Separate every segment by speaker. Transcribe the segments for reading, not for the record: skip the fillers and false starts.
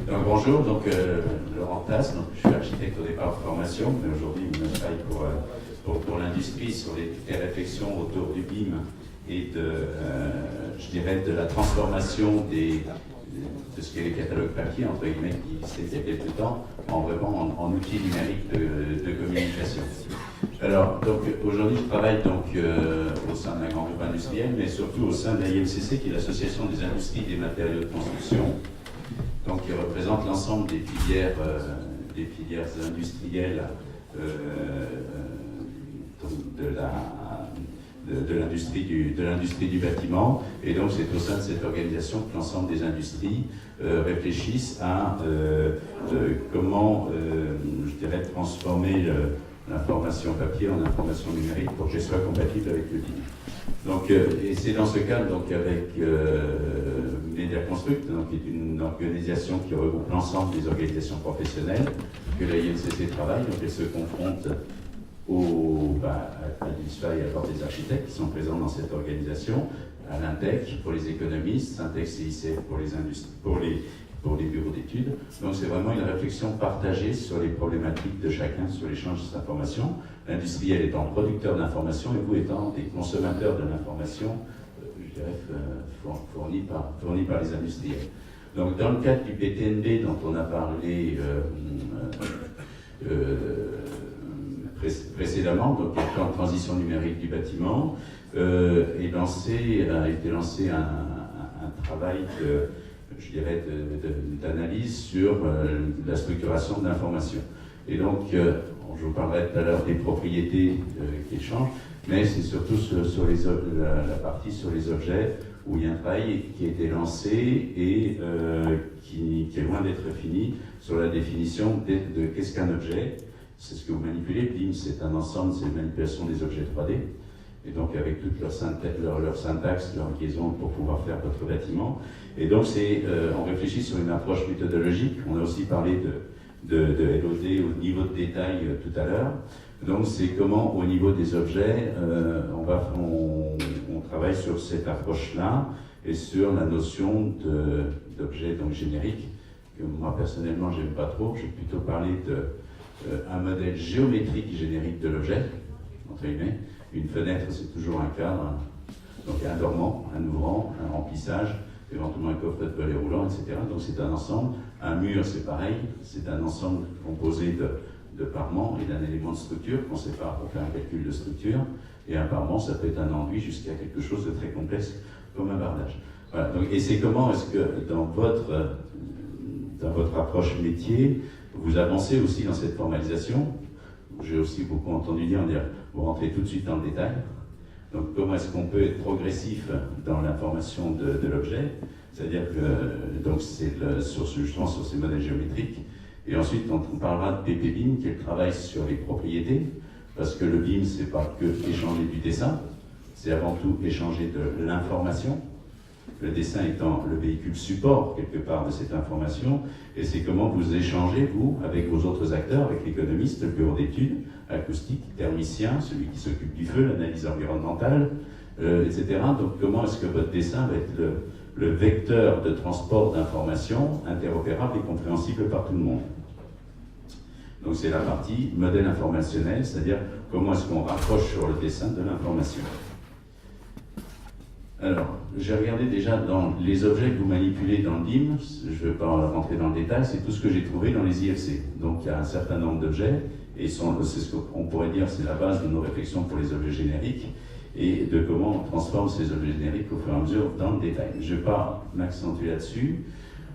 Speaker 1: Donc bonjour, Laurent Tasse, je suis architecte au départ de formation, mais aujourd'hui je travaille pour l'industrie sur les réflexions autour du BIM et je dirais de la transformation de ce qu'est les catalogues papier, entre guillemets, qui s'est il y a quelques temps, en outils numériques de communication. Alors, aujourd'hui, je travaille au sein d'un grand groupe industriel, mais surtout au sein de l'AIMCC, qui est l'Association des industries des matériaux de construction, qui représente l'ensemble des filières industrielles de l'industrie du bâtiment. Et donc, c'est au sein de cette organisation que l'ensemble des industries réfléchissent à comment, je dirais, transformer l'information papier en information numérique pour qu'elle soit compatible avec le BIM. Et c'est dans ce cadre, avec Mediaconstruct, qui est une organisation qui regroupe l'ensemble des organisations professionnelles, que la INCC travaille. Donc elle se confronte à l'INSFA et à bord des architectes qui sont présents dans cette organisation, à l'INTEC pour les économistes, Syntex et ICF pour les bureaux d'études. Donc c'est vraiment une réflexion partagée sur les problématiques de chacun, sur l'échange d'informations. L'industriel étant producteur d'informations et vous étant des consommateurs de l'information, je dirais, fournie par les industriels. Donc dans le cadre du PTNB dont on a parlé précédemment, donc le plan de transition numérique du bâtiment, a été lancé un travail d'analyse sur la structuration de l'information. Et donc, je vous parlerai tout à l'heure des propriétés qui changent, mais c'est surtout sur la partie sur les objets où il y a un travail qui a été lancé et qui est loin d'être fini sur la définition de qu'est-ce qu'un objet. C'est ce que vous manipulez. BIM, c'est un ensemble, c'est une manipulation des objets 3D. Et donc avec toute leur syntaxe, leur liaison pour pouvoir faire votre bâtiment. Et donc on réfléchit sur une approche méthodologique. On a aussi parlé de LOD au niveau de détail tout à l'heure. Donc c'est comment au niveau des objets, on travaille sur cette approche-là et sur la notion d'objet générique, que moi personnellement j'aime pas trop. Je vais plutôt parler un modèle géométrique générique de l'objet, entre guillemets. Une fenêtre, c'est toujours un cadre, donc un dormant, un ouvrant, un remplissage, éventuellement un coffret de volet roulant, etc. Donc c'est un ensemble. Un mur, c'est pareil, c'est un ensemble composé de parements et d'un élément de structure qu'on sépare pour faire un calcul de structure. Et un parement, ça peut être un enduit jusqu'à quelque chose de très complexe, comme un bardage. Voilà. Donc, et c'est comment est-ce que dans votre approche métier, vous avancez aussi dans cette formalisation. J'ai aussi beaucoup entendu dire, vous rentrez tout de suite dans le détail. Donc comment est-ce qu'on peut être progressif dans l'information de l'objet, c'est-à-dire que c'est justement sur ces modèles géométriques. Et ensuite, on parlera de PPBIM, qui est le travail sur les propriétés, parce que le BIM, c'est pas que échanger du dessin, c'est avant tout échanger de l'information. Le dessin étant le véhicule support, quelque part, de cette information, et c'est comment vous échangez, vous, avec vos autres acteurs, avec l'économiste, le bureau d'études, acoustique, thermicien, celui qui s'occupe du feu, l'analyse environnementale, etc. Donc comment est-ce que votre dessin va être le vecteur de transport d'informations interopérable et compréhensible par tout le monde. Donc c'est la partie modèle informationnel, c'est-à-dire comment est-ce qu'on rapproche sur le dessin de l'information. Alors, j'ai regardé déjà dans les objets que vous manipulez dans le BIM, je ne vais pas rentrer dans le détail, c'est tout ce que j'ai trouvé dans les IFC. Donc il y a un certain nombre d'objets, et c'est ce qu'on pourrait dire, c'est la base de nos réflexions pour les objets génériques, et de comment on transforme ces objets génériques au fur et à mesure dans le détail. Je ne vais pas m'accentuer là-dessus.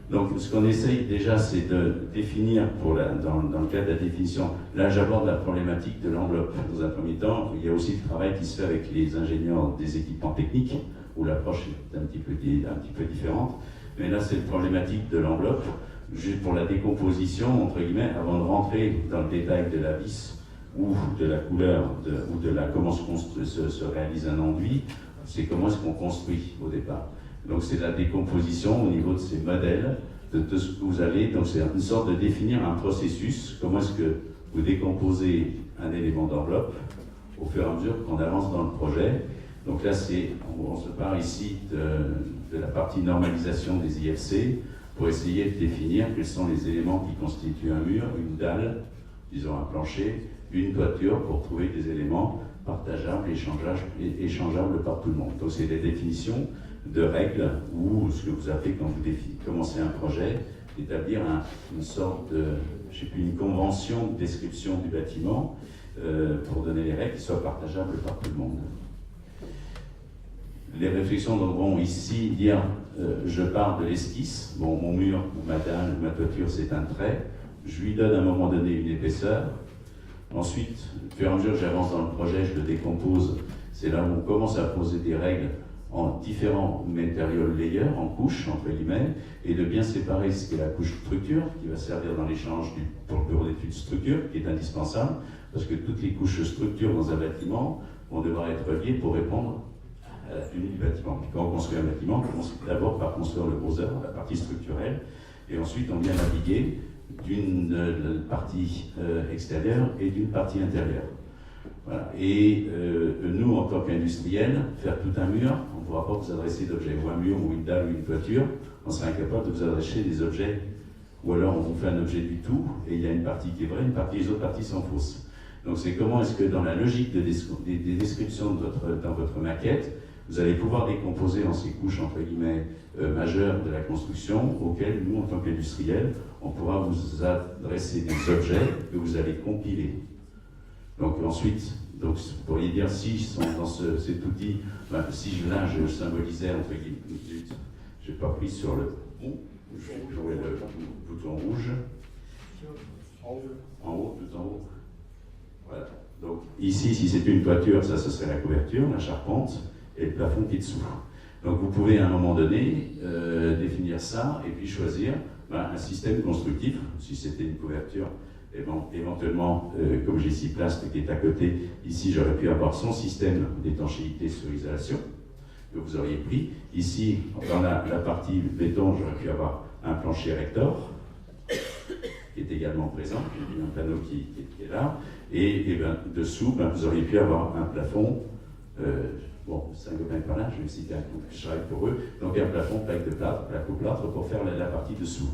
Speaker 1: Donc ce qu'on essaye déjà, c'est de définir, dans le cadre de la définition, là j'aborde la problématique de l'enveloppe. Dans un premier temps, il y a aussi le travail qui se fait avec les ingénieurs des équipements techniques, où l'approche est un petit peu différente. Mais là, c'est la problématique de l'enveloppe, juste pour la décomposition, entre guillemets, avant de rentrer dans le détail de la vis, ou de la couleur, ou de comment se réalise un enduit, c'est comment est-ce qu'on construit au départ. Donc c'est la décomposition au niveau de ces modèles, de ce que vous avez. Donc c'est une sorte de définir un processus, comment est-ce que vous décomposez un élément d'enveloppe au fur et à mesure qu'on avance dans le projet. Donc là, on se parle ici de la partie normalisation des IFC. pour essayer de définir quels sont les éléments qui constituent un mur, une dalle, disons un plancher, une toiture, pour trouver des éléments partageables, échangeables par tout le monde. Donc c'est des définitions de règles, ou ce que vous appelez quand vous commencez un projet, d'établir une sorte de, je sais plus, une convention de description du bâtiment pour donner les règles qui soient partageables par tout le monde. Les réflexions donc vont ici dire, je pars de l'esquisse, bon, mon mur, ma dalle, ma toiture, c'est un trait, je lui donne à un moment donné une épaisseur, ensuite, au fur et à mesure que j'avance dans le projet, je le décompose, c'est là où on commence à poser des règles en différents material layers, en couches, entre guillemets, et de bien séparer ce qu'est la couche structure, qui va servir dans l'échange pour le bureau d'études structure, qui est indispensable, parce que toutes les couches structure dans un bâtiment vont devoir être reliées pour répondre à la tenue du bâtiment. Puis quand on construit un bâtiment, on commence d'abord par construire le gros œuvre, la partie structurelle, et ensuite on vient naviguer d'une partie extérieure et d'une partie intérieure. Voilà. Et nous, en tant qu'industriels, faire tout un mur, on ne pourra pas vous adresser d'objets, ou un mur, ou une dalle, ou une toiture, on sera incapable de vous adresser des objets, ou alors on vous fait un objet du tout, et il y a une partie qui est vraie, les autres parties sont fausses. Donc c'est comment est-ce que dans la logique des descriptions dans votre maquette, vous allez pouvoir décomposer en ces couches, entre guillemets, majeures de la construction, auxquelles nous, en tant qu'industriels, on pourra vous adresser des objets que vous allez compiler. Donc ensuite, donc, vous pourriez dire, si sont dans cet outil, ben, si là je symbolisais, entre guillemets, je n'ai pas pris sur le je jouais le bouton rouge, en haut, tout en haut. Voilà. Donc ici, si c'est une toiture, ça ce serait la couverture, la charpente, et le plafond qui est dessous. Donc vous pouvez à un moment donné définir ça, et puis choisir un système constructif, si c'était une couverture. Éventuellement, comme j'ai ici Plast qui est à côté, ici j'aurais pu avoir son système d'étanchéité sur isolation que vous auriez pris. Ici, dans la partie béton, j'aurais pu avoir un plancher rector qui est également présent, un panneau qui est là, et dessous, vous auriez pu avoir un plafond, bon, Saint-Gobain par là, je vais citer un coup, je travaille pour eux, donc un plafond, plaque de plâtre, plaque au plâtre pour faire la partie dessous.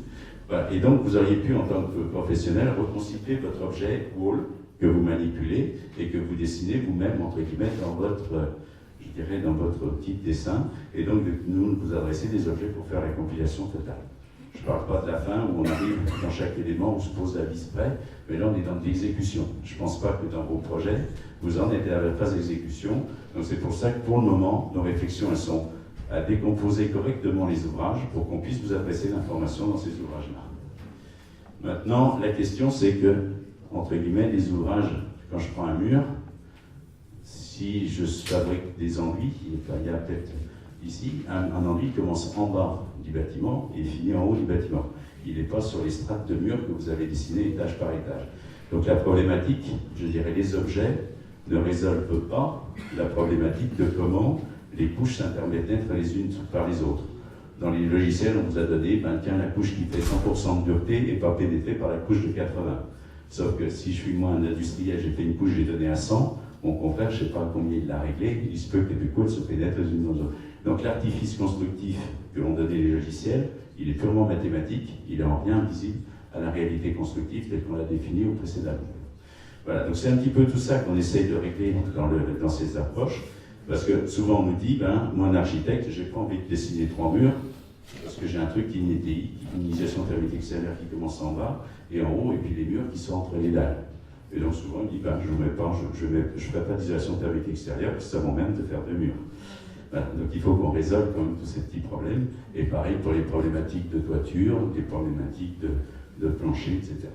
Speaker 1: Voilà. Et donc, vous auriez pu, en tant que professionnel, reconstituer votre objet wall que vous manipulez et que vous dessinez vous-même, entre guillemets, dans votre, je dirais, dans votre outil de dessin, et donc de nous vous adresser des objets pour faire la compilation totale. Je ne parle pas de la fin où on arrive dans chaque élément, où se pose la vis près, mais là on est dans de l'exécution. Je ne pense pas que dans vos projets, vous en êtes à la phase d'exécution. Donc c'est pour ça que pour le moment, nos réflexions elles sont à décomposer correctement les ouvrages pour qu'on puisse vous adresser l'information dans ces ouvrages-là. Maintenant, la question c'est que, entre guillemets, les ouvrages, quand je prends un mur, si je fabrique des enduits, il y a peut-être ici, un enduit commence en bas du bâtiment et finit en haut du bâtiment. Il n'est pas sur les strates de murs que vous avez dessinées étage par étage. Donc la problématique, je dirais, les objets ne résolvent pas la problématique de comment les couches s'interpénètrent les unes par les autres. Dans les logiciels, on vous a donné, tiens, la couche qui fait 100% de dureté n'est pas pénétrée par la couche de 80. Sauf que si je suis moi un industriel, j'ai fait une couche, j'ai donné à 100, mon confrère, je ne sais pas combien il l'a réglé, il se peut que du coup, elles se pénètrent les unes dans les autres. Donc l'artifice constructif que l'on donnait les logiciels, il est purement mathématique, il est en rien visible à la réalité constructive telle qu'on l'a définie au précédent. Voilà, donc c'est un petit peu tout ça qu'on essaye de régler dans ces approches. Parce que souvent on nous dit, moi un architecte, j'ai pas envie de dessiner 3 murs, parce que j'ai un truc qui est une ETI, une initiation thermique extérieure qui commence en bas et en haut, et puis les murs qui sont entre les dalles. Et donc souvent on dit, je ne ferai pas d'isolation thermique extérieure, parce que ça m'emmène de faire 2 murs. Voilà, donc il faut qu'on résolve quand même tous ces petits problèmes, et pareil pour les problématiques de toiture, les problématiques de plancher, etc.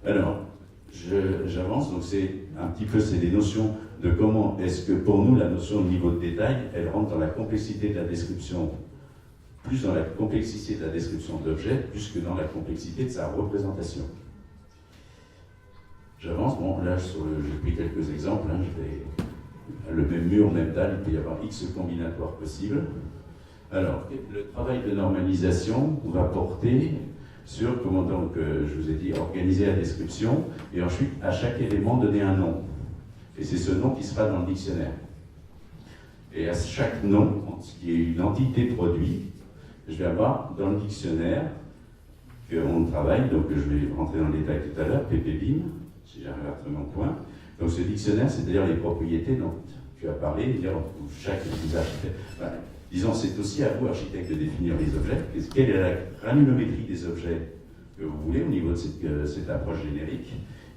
Speaker 1: Alors, j'avance, donc c'est un petit peu, c'est des notions de comment est-ce que pour nous la notion de niveau de détail, elle rentre dans la complexité de la description, plus dans la complexité de la description de l'objet, plus que dans la complexité de sa représentation. J'avance, bon là j'ai pris quelques exemples, le même mur, même dalle, il peut y avoir X combinatoires possibles. Alors, le travail de normalisation va porter sur comment donc, je vous ai dit, organiser la description, et ensuite à chaque élément donner un nom. Et c'est ce nom qui sera dans le dictionnaire. Et à chaque nom, qui est une entité produit, je vais avoir dans le dictionnaire qu'on travaille, donc je vais rentrer dans le détail tout à l'heure, PPBIM, si j'arrive à trouver mon point. Donc ce dictionnaire, c'est-à-dire les propriétés dont tu as parlé, dire chaque des architectes. Ben, disons, c'est aussi à vous, architectes, de définir les objets. Quelle est la granulométrie des objets que vous voulez au niveau de cette approche générique,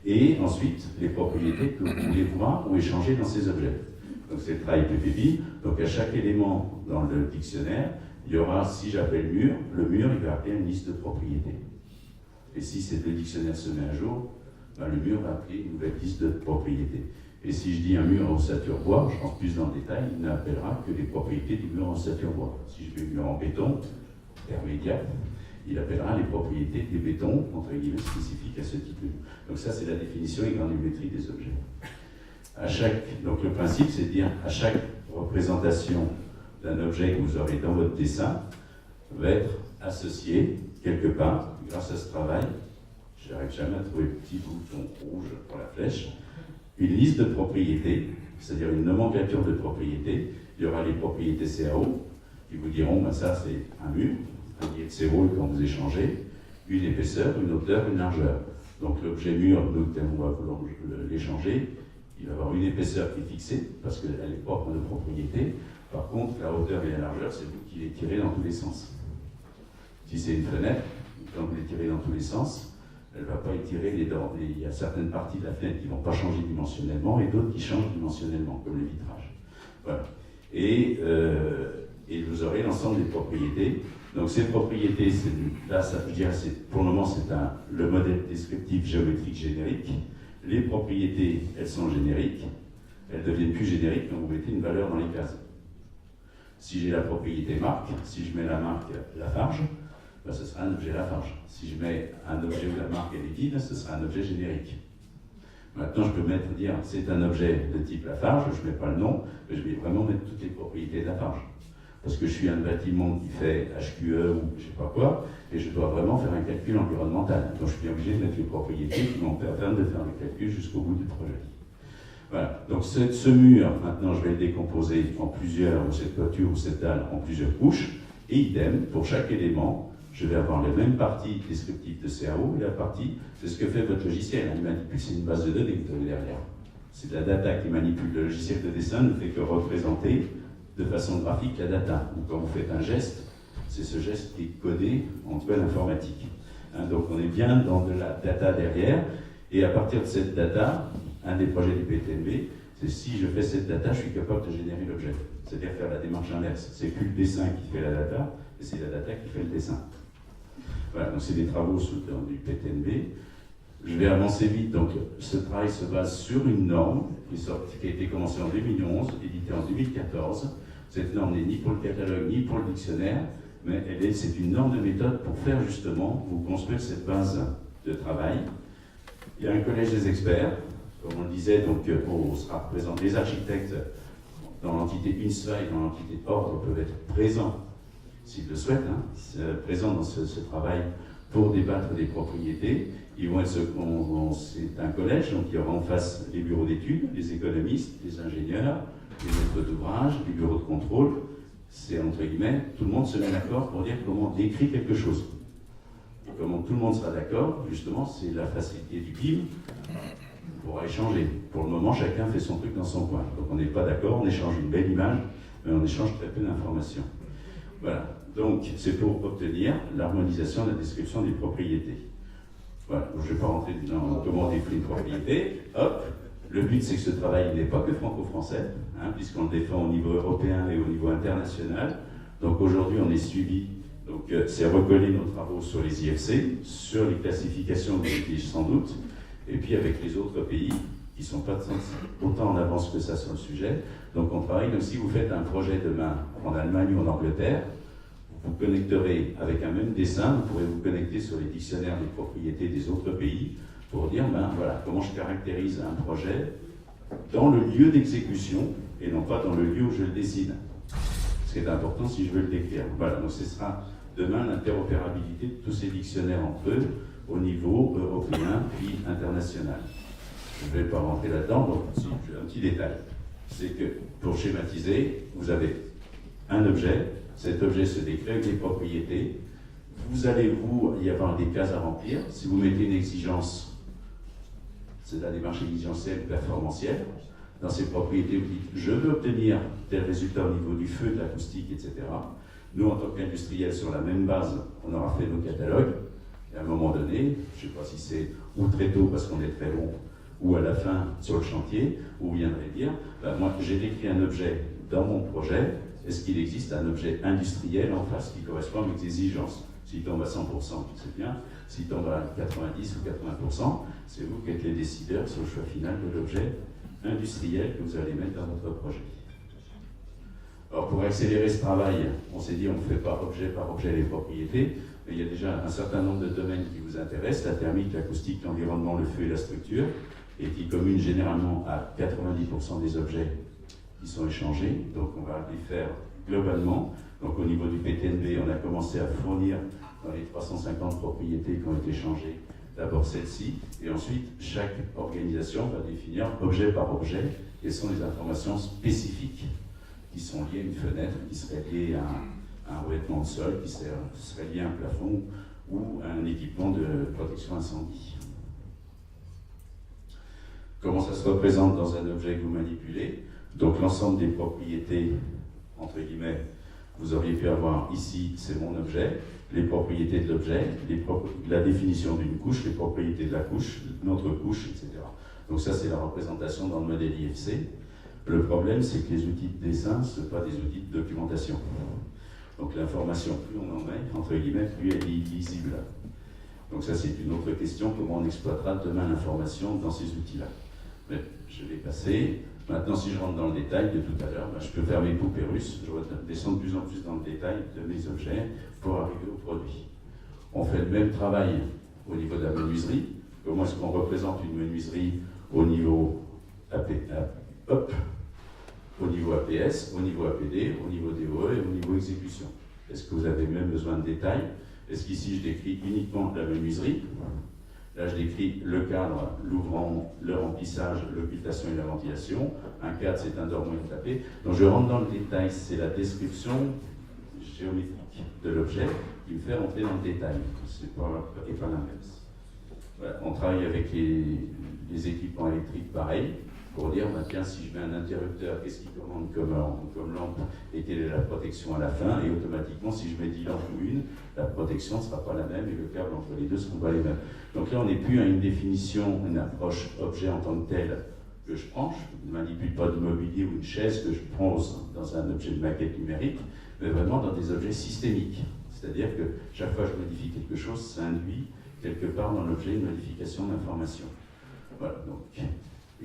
Speaker 1: et ensuite les propriétés que vous voulez voir ou échanger dans ces objets. Donc c'est le travail PPBIM. Donc à chaque élément dans le dictionnaire, il y aura, si j'appelle mur, le mur il va appeler une liste de propriétés. Et si le dictionnaire se met à jour, ben, le mur va appeler une nouvelle liste de propriétés. Et si je dis un mur en ossature bois, je rentre plus dans le détail, il n'appellera que les propriétés du mur en ossature bois. Si je mets un mur en béton, intermédiaire, il appellera les propriétés des bétons, entre guillemets, spécifiques à ce type de mur. Donc ça, c'est la définition et granulométrie des objets. Donc le principe, c'est de dire, à chaque représentation d'un objet que vous aurez dans votre dessin, va être associé, quelque part, grâce à ce travail, je n'arrive jamais à trouver le petit bouton rouge pour la flèche, une liste de propriétés, c'est-à-dire une nomenclature de propriétés. Il y aura les propriétés CAO, qui vous diront, ben ça c'est un mur, un billet de serrure quand vous échangez, une épaisseur, une hauteur, une largeur. Donc l'objet mur, nous, on va vouloir l'échanger, il va avoir une épaisseur qui est fixée, parce qu'elle est propre à nos propriétés. Par contre, la hauteur et la largeur, c'est vous qui les tirez dans tous les sens. Si c'est une fenêtre, quand vous les tirez dans tous les sens, elle ne va pas étirer les dents. Il y a certaines parties de la fenêtre qui ne vont pas changer dimensionnellement et d'autres qui changent dimensionnellement, comme les vitrages. Voilà. Et vous aurez l'ensemble des propriétés. Donc ces propriétés, là, je dirais, pour le moment, c'est le modèle descriptif géométrique générique. Les propriétés, elles sont génériques. Elles ne deviennent plus génériques quand vous mettez une valeur dans les cases. Si j'ai la propriété marque, si je mets la marque Lafarge, ben ce sera un objet Lafarge. Si je mets un objet où la marque est vide, ce sera un objet générique. Maintenant, je peux dire c'est un objet de type Lafarge, je ne mets pas le nom, mais je vais vraiment mettre toutes les propriétés de Lafarge. Parce que je suis un bâtiment qui fait HQE ou je ne sais pas quoi, et je dois vraiment faire un calcul environnemental. Donc je suis bien obligé de mettre les propriétés qui vont permettre de faire le calcul jusqu'au bout du projet. Voilà, donc ce mur, maintenant je vais le décomposer en plusieurs, ou cette toiture ou cette dalle en plusieurs couches, et idem, pour chaque élément, je vais avoir la même partie descriptive de CAO et la partie, c'est ce que fait votre logiciel. Il manipule, c'est une base de données que vous avez derrière. C'est de la data qui manipule. Le logiciel de dessin ne fait que représenter de façon graphique la data. Donc quand vous faites un geste, c'est ce geste qui est codé en code informatique. Donc on est bien dans de la data derrière, et à partir de cette data, un des projets du PTNB, c'est si je fais cette data, je suis capable de générer l'objet. C'est-à-dire faire la démarche inverse. C'est plus le dessin qui fait la data, et c'est la data qui fait le dessin. Voilà, donc c'est des travaux du PTNB. Je vais avancer vite, donc ce travail se base sur une norme qui a été commencée en 2011, éditée en 2014. Cette norme n'est ni pour le catalogue, ni pour le dictionnaire, mais c'est une norme de méthode pour faire justement, vous construire cette base de travail. Il y a un collège des experts, comme on le disait, donc on sera présent, les architectes dans l'entité UNSWA et dans l'entité Ordre peuvent être présents, s'ils le souhaitent, présents dans ce travail pour débattre des propriétés. Ils vont être, c'est un collège, donc il y aura en face les bureaux d'études, les économistes, les ingénieurs, les maîtres d'ouvrage, les bureaux de contrôle. C'est entre guillemets, tout le monde se met d'accord pour dire comment on décrit quelque chose. Et comment tout le monde sera d'accord, justement, c'est la facilité du BIM. On pourra échanger. Pour le moment, chacun fait son truc dans son coin. Donc on n'est pas d'accord, on échange une belle image, mais on échange très peu d'informations. Voilà. Donc c'est pour obtenir l'harmonisation de la description des propriétés. Voilà. Je ne vais pas rentrer dans comment on décrit une propriété. Hop. Le but, c'est que ce travail n'est pas que franco-français, puisqu'on le défend au niveau européen et au niveau international. Donc aujourd'hui, on est suivi. Donc c'est recoller nos travaux sur les IFC, sur les classifications des litiges sans doute, et puis avec les autres pays qui ne sont pas autant en avance que ça sur le sujet. Donc on travaille. Donc si vous faites un projet demain en Allemagne ou en Angleterre, vous connecterez avec un même dessin, vous pourrez vous connecter sur les dictionnaires des propriétés des autres pays pour dire, voilà, comment je caractérise un projet dans le lieu d'exécution et non pas dans le lieu où je le dessine. Ce qui est important si je veux le décrire. Voilà, donc ce sera demain l'interopérabilité de tous ces dictionnaires entre eux au niveau européen puis international. Je ne vais pas rentrer là-dedans, donc un petit détail. C'est que pour schématiser, vous avez un objet cet objet se décrit avec des propriétés. Vous allez, y avoir des cases à remplir. Si vous mettez une exigence, c'est la démarche exigentielle performantielle. Dans ces propriétés, vous dites, je veux obtenir tel résultat au niveau du feu, de l'acoustique, etc. Nous, en tant qu'industriels, sur la même base, on aura fait nos catalogues. Et à un moment donné, je ne sais pas si c'est ou très tôt parce qu'on est très long, ou à la fin sur le chantier, où vous viendrez dire, moi j'ai décrit un objet dans mon projet, est-ce qu'il existe un objet industriel en face qui correspond à mes exigences? S'il tombe à 100%, c'est bien. S'il tombe à 90 ou 80%, c'est vous qui êtes les décideurs sur le choix final de l'objet industriel que vous allez mettre dans votre projet. Alors pour accélérer ce travail, on s'est dit on ne fait pas objet par objet les propriétés, mais il y a déjà un certain nombre de domaines qui vous intéressent, la thermique, l'acoustique, l'environnement, le feu et la structure, et qui communent généralement à 90% des objets qui sont échangés. Donc on va les faire globalement. Donc au niveau du PTNB, on a commencé à fournir dans les 350 propriétés qui ont été changées, d'abord celle-ci, et ensuite chaque organisation va définir objet par objet quelles sont les informations spécifiques qui sont liées à une fenêtre, qui seraient liées à un revêtement de sol, qui serait lié à un plafond ou à un équipement de protection incendie. Comment ça se représente dans un objet que vous manipulez? Donc l'ensemble des propriétés, entre guillemets, vous auriez pu avoir ici, c'est mon objet, les propriétés de l'objet, la définition d'une couche, les propriétés de la couche, notre couche, etc. Donc ça, c'est la représentation dans le modèle IFC. Le problème, c'est que les outils de dessin, ce ne sont pas des outils de documentation. Donc l'information, plus on en met, entre guillemets, plus elle est illisible. Donc ça, c'est une autre question, comment on exploitera demain l'information dans ces outils-là. Mais je vais passer. Maintenant, si je rentre dans le détail de tout à l'heure, je peux faire mes poupées russes, je descends de plus en plus dans le détail de mes objets pour arriver au produit. On fait le même travail au niveau de la menuiserie. Comment est-ce qu'on représente une menuiserie au niveau au niveau APS, au niveau APD, au niveau DOE et au niveau exécution? Est-ce que vous avez même besoin de détails? Est-ce qu'ici je décris uniquement la menuiserie? Là, je décris le cadre, l'ouvrant, le remplissage, l'occultation et la ventilation. Un cadre, c'est un dormoir tapé. Donc, je rentre dans le détail. C'est la description géométrique de l'objet qui me fait rentrer dans le détail. C'est pas l'inverse. Voilà. On travaille avec les équipements électriques pareil, pour dire, tiens, si je mets un interrupteur, qu'est-ce qu'il commande comme lampe et quelle est la protection à la fin? Et automatiquement, si je mets 10 lampes ou une, la protection ne sera pas la même et le câble entre les deux ne sera pas les mêmes. Donc là, on n'est plus à une définition, une approche objet en tant que tel que je prends. Je ne manipule pas de mobilier ou une chaise que je pose dans un objet de maquette numérique, mais vraiment dans des objets systémiques. C'est-à-dire que chaque fois que je modifie quelque chose, ça induit quelque part dans l'objet une modification d'information. Voilà, donc.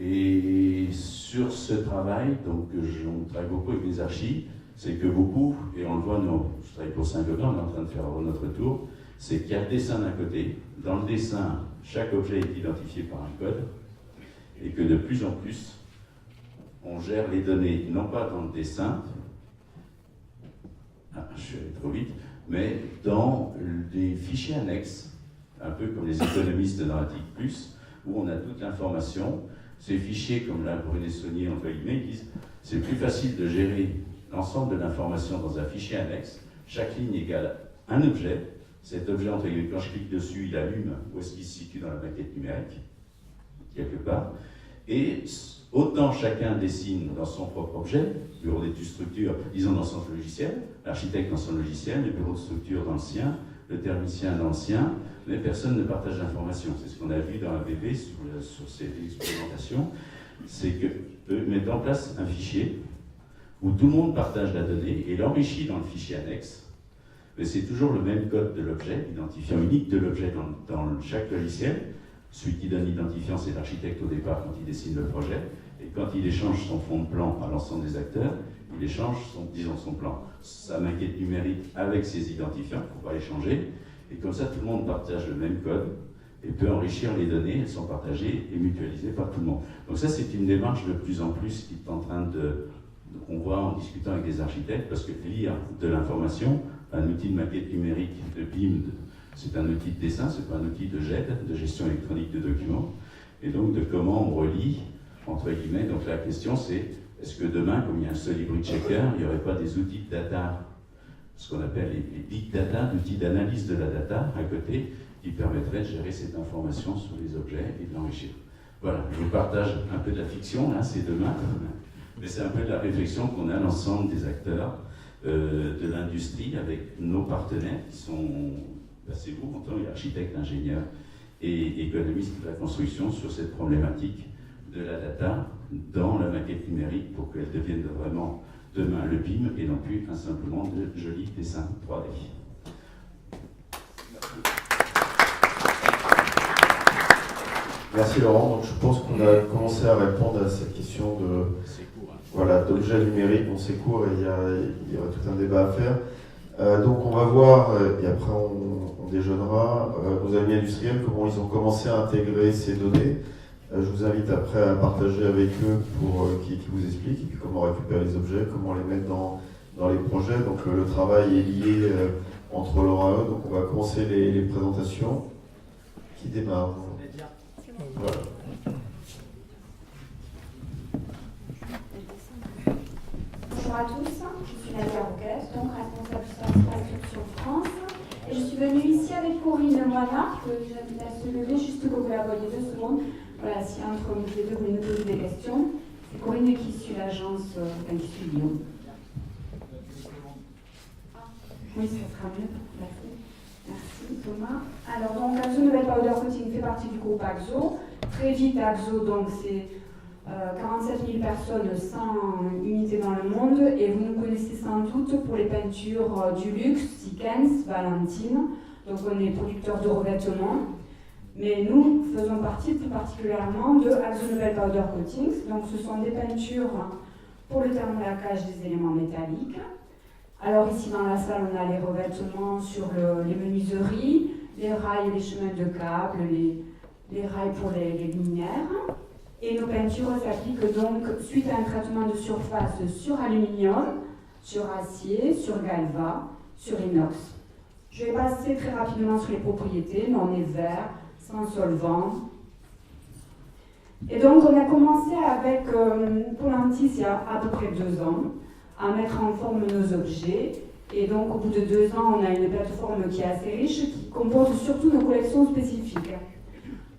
Speaker 1: Et sur ce travail, donc je travaille beaucoup avec les archives, c'est que beaucoup, et on le voit, je travaille pour Saint-Gobain, on est en train de faire notre tour, c'est qu'il y a le dessin d'un côté, dans le dessin, chaque objet est identifié par un code, et que de plus en plus, on gère les données, non pas dans le dessin, je suis allé trop vite, mais dans des fichiers annexes, un peu comme les économistes dans Attic Plus, où on a toute l'information. Ces fichiers, comme là, Brunet Saunier, entre guillemets, disent c'est plus facile de gérer l'ensemble de l'information dans un fichier annexe. Chaque ligne égale un objet. Cet objet, entre guillemets, quand je clique dessus, il allume où est-ce qu'il se situe dans la maquette numérique, quelque part. Et autant chacun dessine dans son propre objet, le bureau d'études structure, disons dans son logiciel, l'architecte dans son logiciel, le bureau de structure dans le sien, le thermicien dans le sien, mais personne ne partage l'information. C'est ce qu'on a vu dans ABB sur ces expérimentations, c'est que mettent en place un fichier où tout le monde partage la donnée et l'enrichit dans le fichier annexe, mais c'est toujours le même code de l'objet, l'identifiant unique de l'objet dans chaque logiciel. Celui qui donne l'identifiant, c'est l'architecte au départ quand il dessine le projet, et quand il échange son fond de plan à l'ensemble des acteurs, il échange son plan, sa maquette numérique avec ses identifiants, pour pas les changer, et comme ça tout le monde partage le même code et peut enrichir les données, elles sont partagées et mutualisées par tout le monde. Donc ça c'est une démarche de plus en plus qui est en train on voit en discutant avec des architectes, parce que lire de l'information, un outil de maquette numérique de BIM, c'est un outil de dessin, c'est pas un outil de GED, de gestion électronique de documents, et donc de comment on relie, entre guillemets. Donc la question c'est, est-ce que demain, comme il y a un Solibri Checker, il n'y aurait pas des outils de data ce qu'on appelle les big data, l'outil d'analyse de la data à côté, qui permettrait de gérer cette information sur les objets et de l'enrichir. Voilà, je vous partage un peu de la fiction, là, c'est demain, mais c'est un peu de la réflexion qu'on a l'ensemble des acteurs de l'industrie avec nos partenaires qui sont, c'est vous en tant qu'architecte, ingénieur et économiste de la construction sur cette problématique de la data dans la maquette numérique pour qu'elle devienne vraiment demain le BIM et non plus simplement de jolis dessins 3D.
Speaker 2: Merci Laurent. Donc, je pense qu'on a commencé à répondre à cette question de voilà, d'objets numériques. Bon, c'est court et il y aura tout un débat à faire. Donc on va voir, et après on déjeunera, nos amis industriels, comment ils ont commencé à intégrer ces données. Je vous invite après à partager avec eux pour qu'ils vous expliquent, et puis comment récupérer les objets, comment les mettre dans les projets. Donc le travail est lié entre l'or à eux. Donc on va commencer les présentations. Qui démarre? Voilà.
Speaker 3: Bonjour à tous, je suis Nadia Roquette, donc responsable du service Construction France. Et je suis venue ici avec Corinne Moinard, que j'invite à se lever juste que vous la voyez 2 secondes. Voilà, si entre les deux vous voulez nous poser des questions. C'est Corinne qui suit l'agence, qui suit Lyon. Oui, ça sera mieux. Merci Thomas. Alors donc Akzo Nobel Powder Coating fait partie du groupe Akzo. Très vite Akzo, donc c'est 47 000 personnes, 100 unités dans le monde, et vous nous connaissez sans doute pour les peintures du luxe, Sickens, Valentine. Donc on est producteur de revêtements, mais nous faisons partie plus particulièrement de Akzo Nobel Powder Coatings. Donc ce sont des peintures pour le thermolacage des éléments métalliques. Alors ici dans la salle on a les revêtements sur les menuiseries, les rails et les chemins de câbles, les rails pour les luminaires. Et nos peintures s'appliquent donc suite à un traitement de surface sur aluminium, sur acier, sur galva, sur inox. Je vais passer très rapidement sur les propriétés, mais on est vert, sans solvant. Et donc on a commencé avec Polantis il y a à peu près 2 ans à mettre en forme nos objets. Et donc au bout de 2 ans, on a une plateforme qui est assez riche, qui comporte surtout nos collections spécifiques.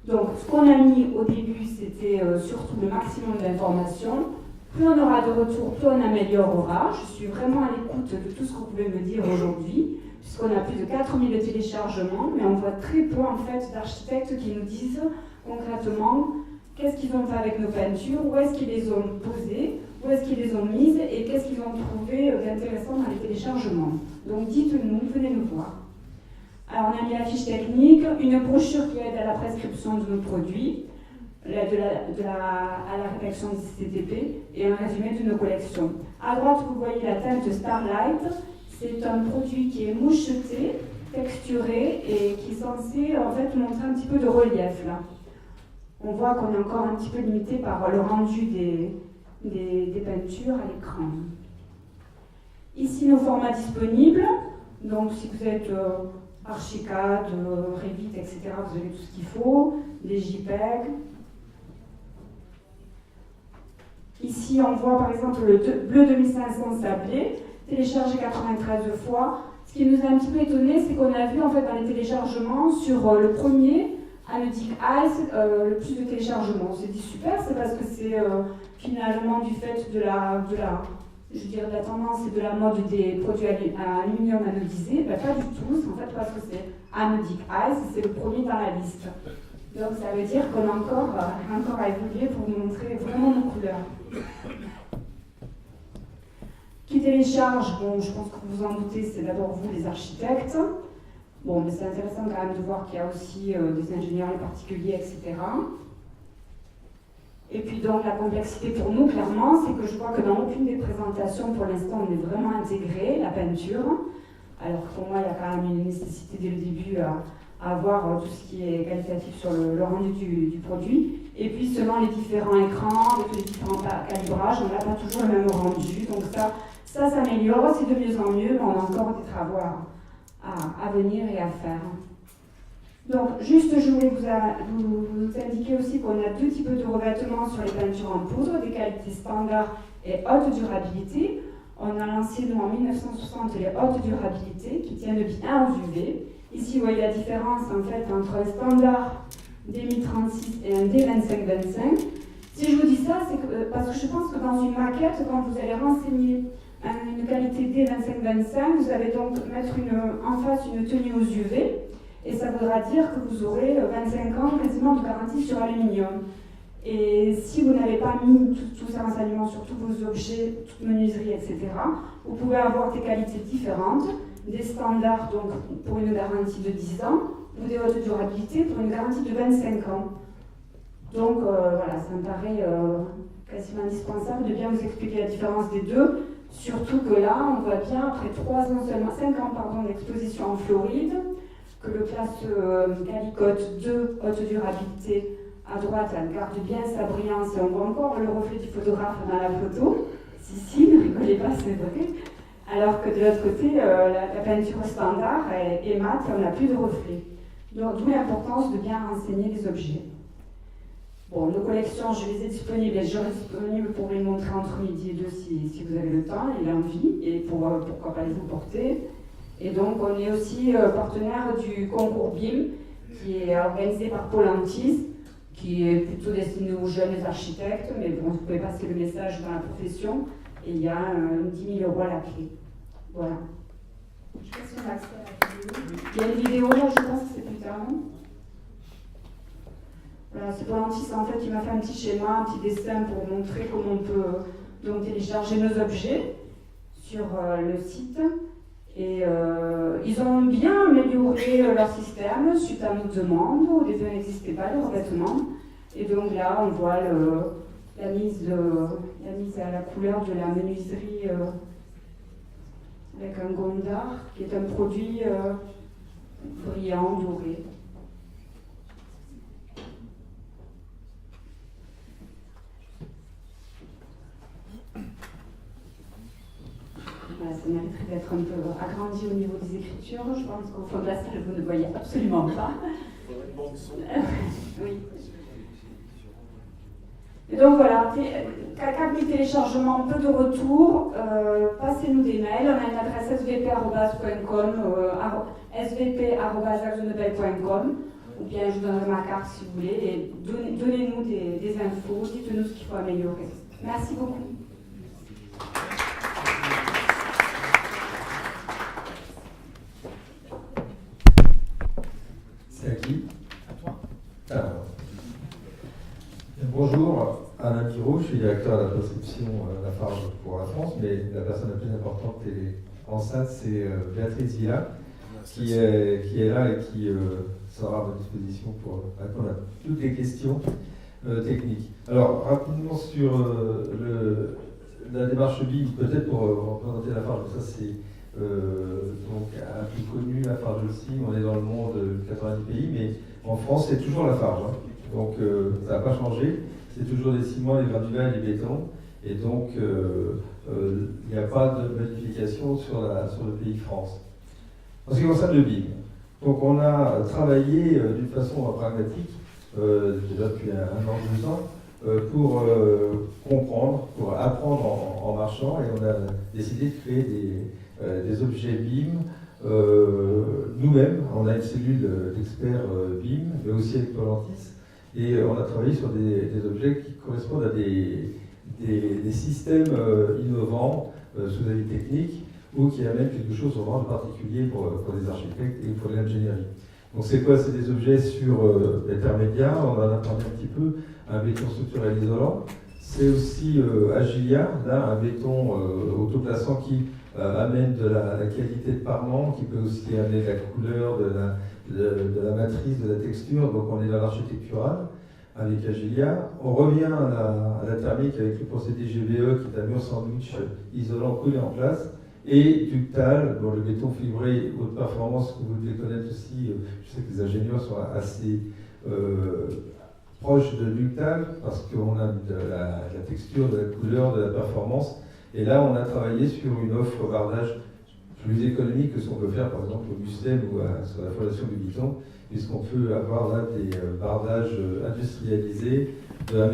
Speaker 3: Donc, ce qu'on a mis au début, c'était surtout le maximum d'informations. Plus on aura de retours, plus on améliorera. Je suis vraiment à l'écoute de tout ce que vous pouvez me dire aujourd'hui, puisqu'on a plus de 4000 téléchargements, mais on voit très peu en fait d'architectes qui nous disent concrètement qu'est-ce qu'ils ont fait avec nos peintures, où est-ce qu'ils les ont posées, où est-ce qu'ils les ont mises et qu'est-ce qu'ils ont trouvé d'intéressant dans les téléchargements. Donc dites-nous, venez nous voir. Alors on a mis la fiche technique, une brochure qui aide à la prescription de nos produits, à la rédaction du CTP et un résumé de nos collections. À droite, vous voyez la teinte Starlight. C'est un produit qui est moucheté, texturé et qui est censé en fait montrer un petit peu de relief là. On voit qu'on est encore un petit peu limité par le rendu des peintures à l'écran. Ici nos formats disponibles. Donc si vous êtes Archicad, Revit, etc., vous avez tout ce qu'il faut, des JPEG. Ici, on voit par exemple le bleu 2500 sablé, téléchargé 93 fois. Ce qui nous a un petit peu étonné, c'est qu'on a vu en fait dans les téléchargements sur le premier, Anodic Ice, le plus de téléchargements. On s'est dit super, c'est parce que c'est finalement du fait de la tendance et de la mode des produits à aluminium anodisé. Ben, pas du tout, c'est en fait parce que c'est Anodic Ice, c'est le premier dans la liste. Donc ça veut dire qu'on a encore à évoluer pour vous montrer vraiment nos couleurs. Qui télécharge, bon, je pense que vous vous en doutez, c'est d'abord vous les architectes. Bon, mais c'est intéressant quand même de voir qu'il y a aussi des ingénieurs, les particuliers, etc. Et puis donc la complexité pour nous, clairement, c'est que je vois que dans aucune des présentations, pour l'instant, on est vraiment intégré la peinture. Alors pour moi, il y a quand même une nécessité dès le début à avoir tout ce qui est qualitatif sur le rendu du produit. Et puis selon les différents écrans, avec les différents calibrages, on n'a pas toujours le même rendu. Donc ça s'améliore, c'est de mieux en mieux, mais on a encore des travaux à venir et à faire. Donc, juste, je voulais vous indiquer aussi qu'on a 2 types de revêtements sur les peintures en poudre, des qualités standards et haute durabilité. On a lancé, nous, en 1960, les hautes durabilités qui tiennent bien aux UV. Ici, vous voyez la différence, en fait, entre un standard D1036 et un D2525. Si je vous dis ça, c'est que, parce que je pense que dans une maquette, quand vous allez renseigner une qualité D2525, vous allez donc mettre en face une tenue aux UV, et ça voudra dire que vous aurez 25 ans quasiment de garantie sur aluminium. Et si vous n'avez pas mis tous ces renseignements sur tous vos objets, toute menuiserie, etc., vous pouvez avoir des qualités différentes, des standards donc, pour une garantie de 10 ans, ou des hautes durabilités pour une garantie de 25 ans. Donc voilà, ça me paraît quasiment indispensable de bien vous expliquer la différence des deux, surtout que là, on voit bien, après 5 ans d'exposition en Floride, que le classe Calicote 2, haute durabilité, à droite, elle garde bien sa brillance et on voit encore le reflet du photographe dans la photo. Si, ne rigolez pas, c'est vrai. Alors que de l'autre côté, la peinture standard est mate et on n'a plus de reflet. Donc, d'où l'importance de bien renseigner les objets. Bon, nos collections, je les ai disponibles et je reste disponible pour les montrer entre midi et 2 si vous avez le temps et l'envie, et pourquoi pas les emporter. Et donc, on est aussi partenaire du concours BIM, qui est organisé par Pôle Antis, qui est plutôt destiné aux jeunes architectes, mais bon, vous pouvez passer le message dans la profession, et il y a 10 000 € à la clé. Voilà. Je ne sais pas si on a accès à la vidéo. Il y a une vidéo là, je pense que c'est plus tard. Voilà, c'est Pôle Antis, en fait, il m'a fait un petit schéma, un petit dessin pour montrer comment on peut donc télécharger nos objets sur le site. Et ils ont bien amélioré leur système suite à nos demandes. Au début, il n'existait pas de revêtement. Et donc là, on voit la mise à la couleur de la menuiserie avec un gondard, qui est un produit brillant, doré. Voilà, ça mériterait d'être un peu agrandi au niveau des écritures. Je pense qu'au fond de la salle, vous ne voyez absolument pas. Oui. Et donc voilà, 4 000 téléchargements, peu de retours. Passez-nous des mails. On a une adresse svp@axonobel.com, svp@axonobel.com, ou bien je vous donnerai ma carte si vous voulez. Et donnez-nous des infos, dites-nous ce qu'il faut améliorer. Merci beaucoup.
Speaker 4: C'est à qui? À toi. Alors, bonjour, Alain Piraud, je suis directeur de la prescription Lafarge pour la France, mais la personne la plus importante en salle, c'est Béatrice Villa, qui est là et qui sera à votre disposition pour répondre à toutes les questions techniques. Alors, rapidement sur la démarche BIM, peut-être pour représenter Lafarge, ça c'est donc un peu connu, Lafarge aussi, on est dans le monde de 90 pays, mais en France c'est toujours Lafarge, hein. Donc ça n'a pas changé, c'est toujours des ciments, les granulats et les bétons, et donc il n'y a pas de modification sur le pays France. En ce qui concerne le BIM, donc on a travaillé d'une façon pragmatique, déjà depuis 1 an, 2 ans, pour comprendre, pour apprendre en marchant, et on a décidé de créer des objets BIM. Nous-mêmes, on a une cellule d'experts BIM, mais aussi avec Pôle Antis, et on a travaillé sur des objets qui correspondent à des systèmes innovants sous avis technique, ou qui amènent quelque chose vraiment de particulier pour les architectes et pour l'ingénierie. Donc c'est quoi? C'est des objets sur intermédiaires, on en a parlé un petit peu, un béton structurel isolant. C'est aussi Agilia, là, un béton autoplaçant qui amène de la qualité de parement, qui peut aussi amener de la couleur, de la matrice, de la texture. Donc on est dans l'architectural avec Agilia. On revient à la thermique avec le procédé GVE, qui est un mur sandwich isolant collé en place. Et ductal, dont le béton fibré haute performance, que vous devez connaître aussi, je sais que les ingénieurs sont assez proches de ductal, parce qu'on a de la texture, de la couleur, de la performance. Et là, on a travaillé sur une offre bardage plus économique que ce qu'on peut faire, par exemple, au Mustem ou sur la fondation du Biton, puisqu'on peut avoir là des bardages industrialisés de 1,20 m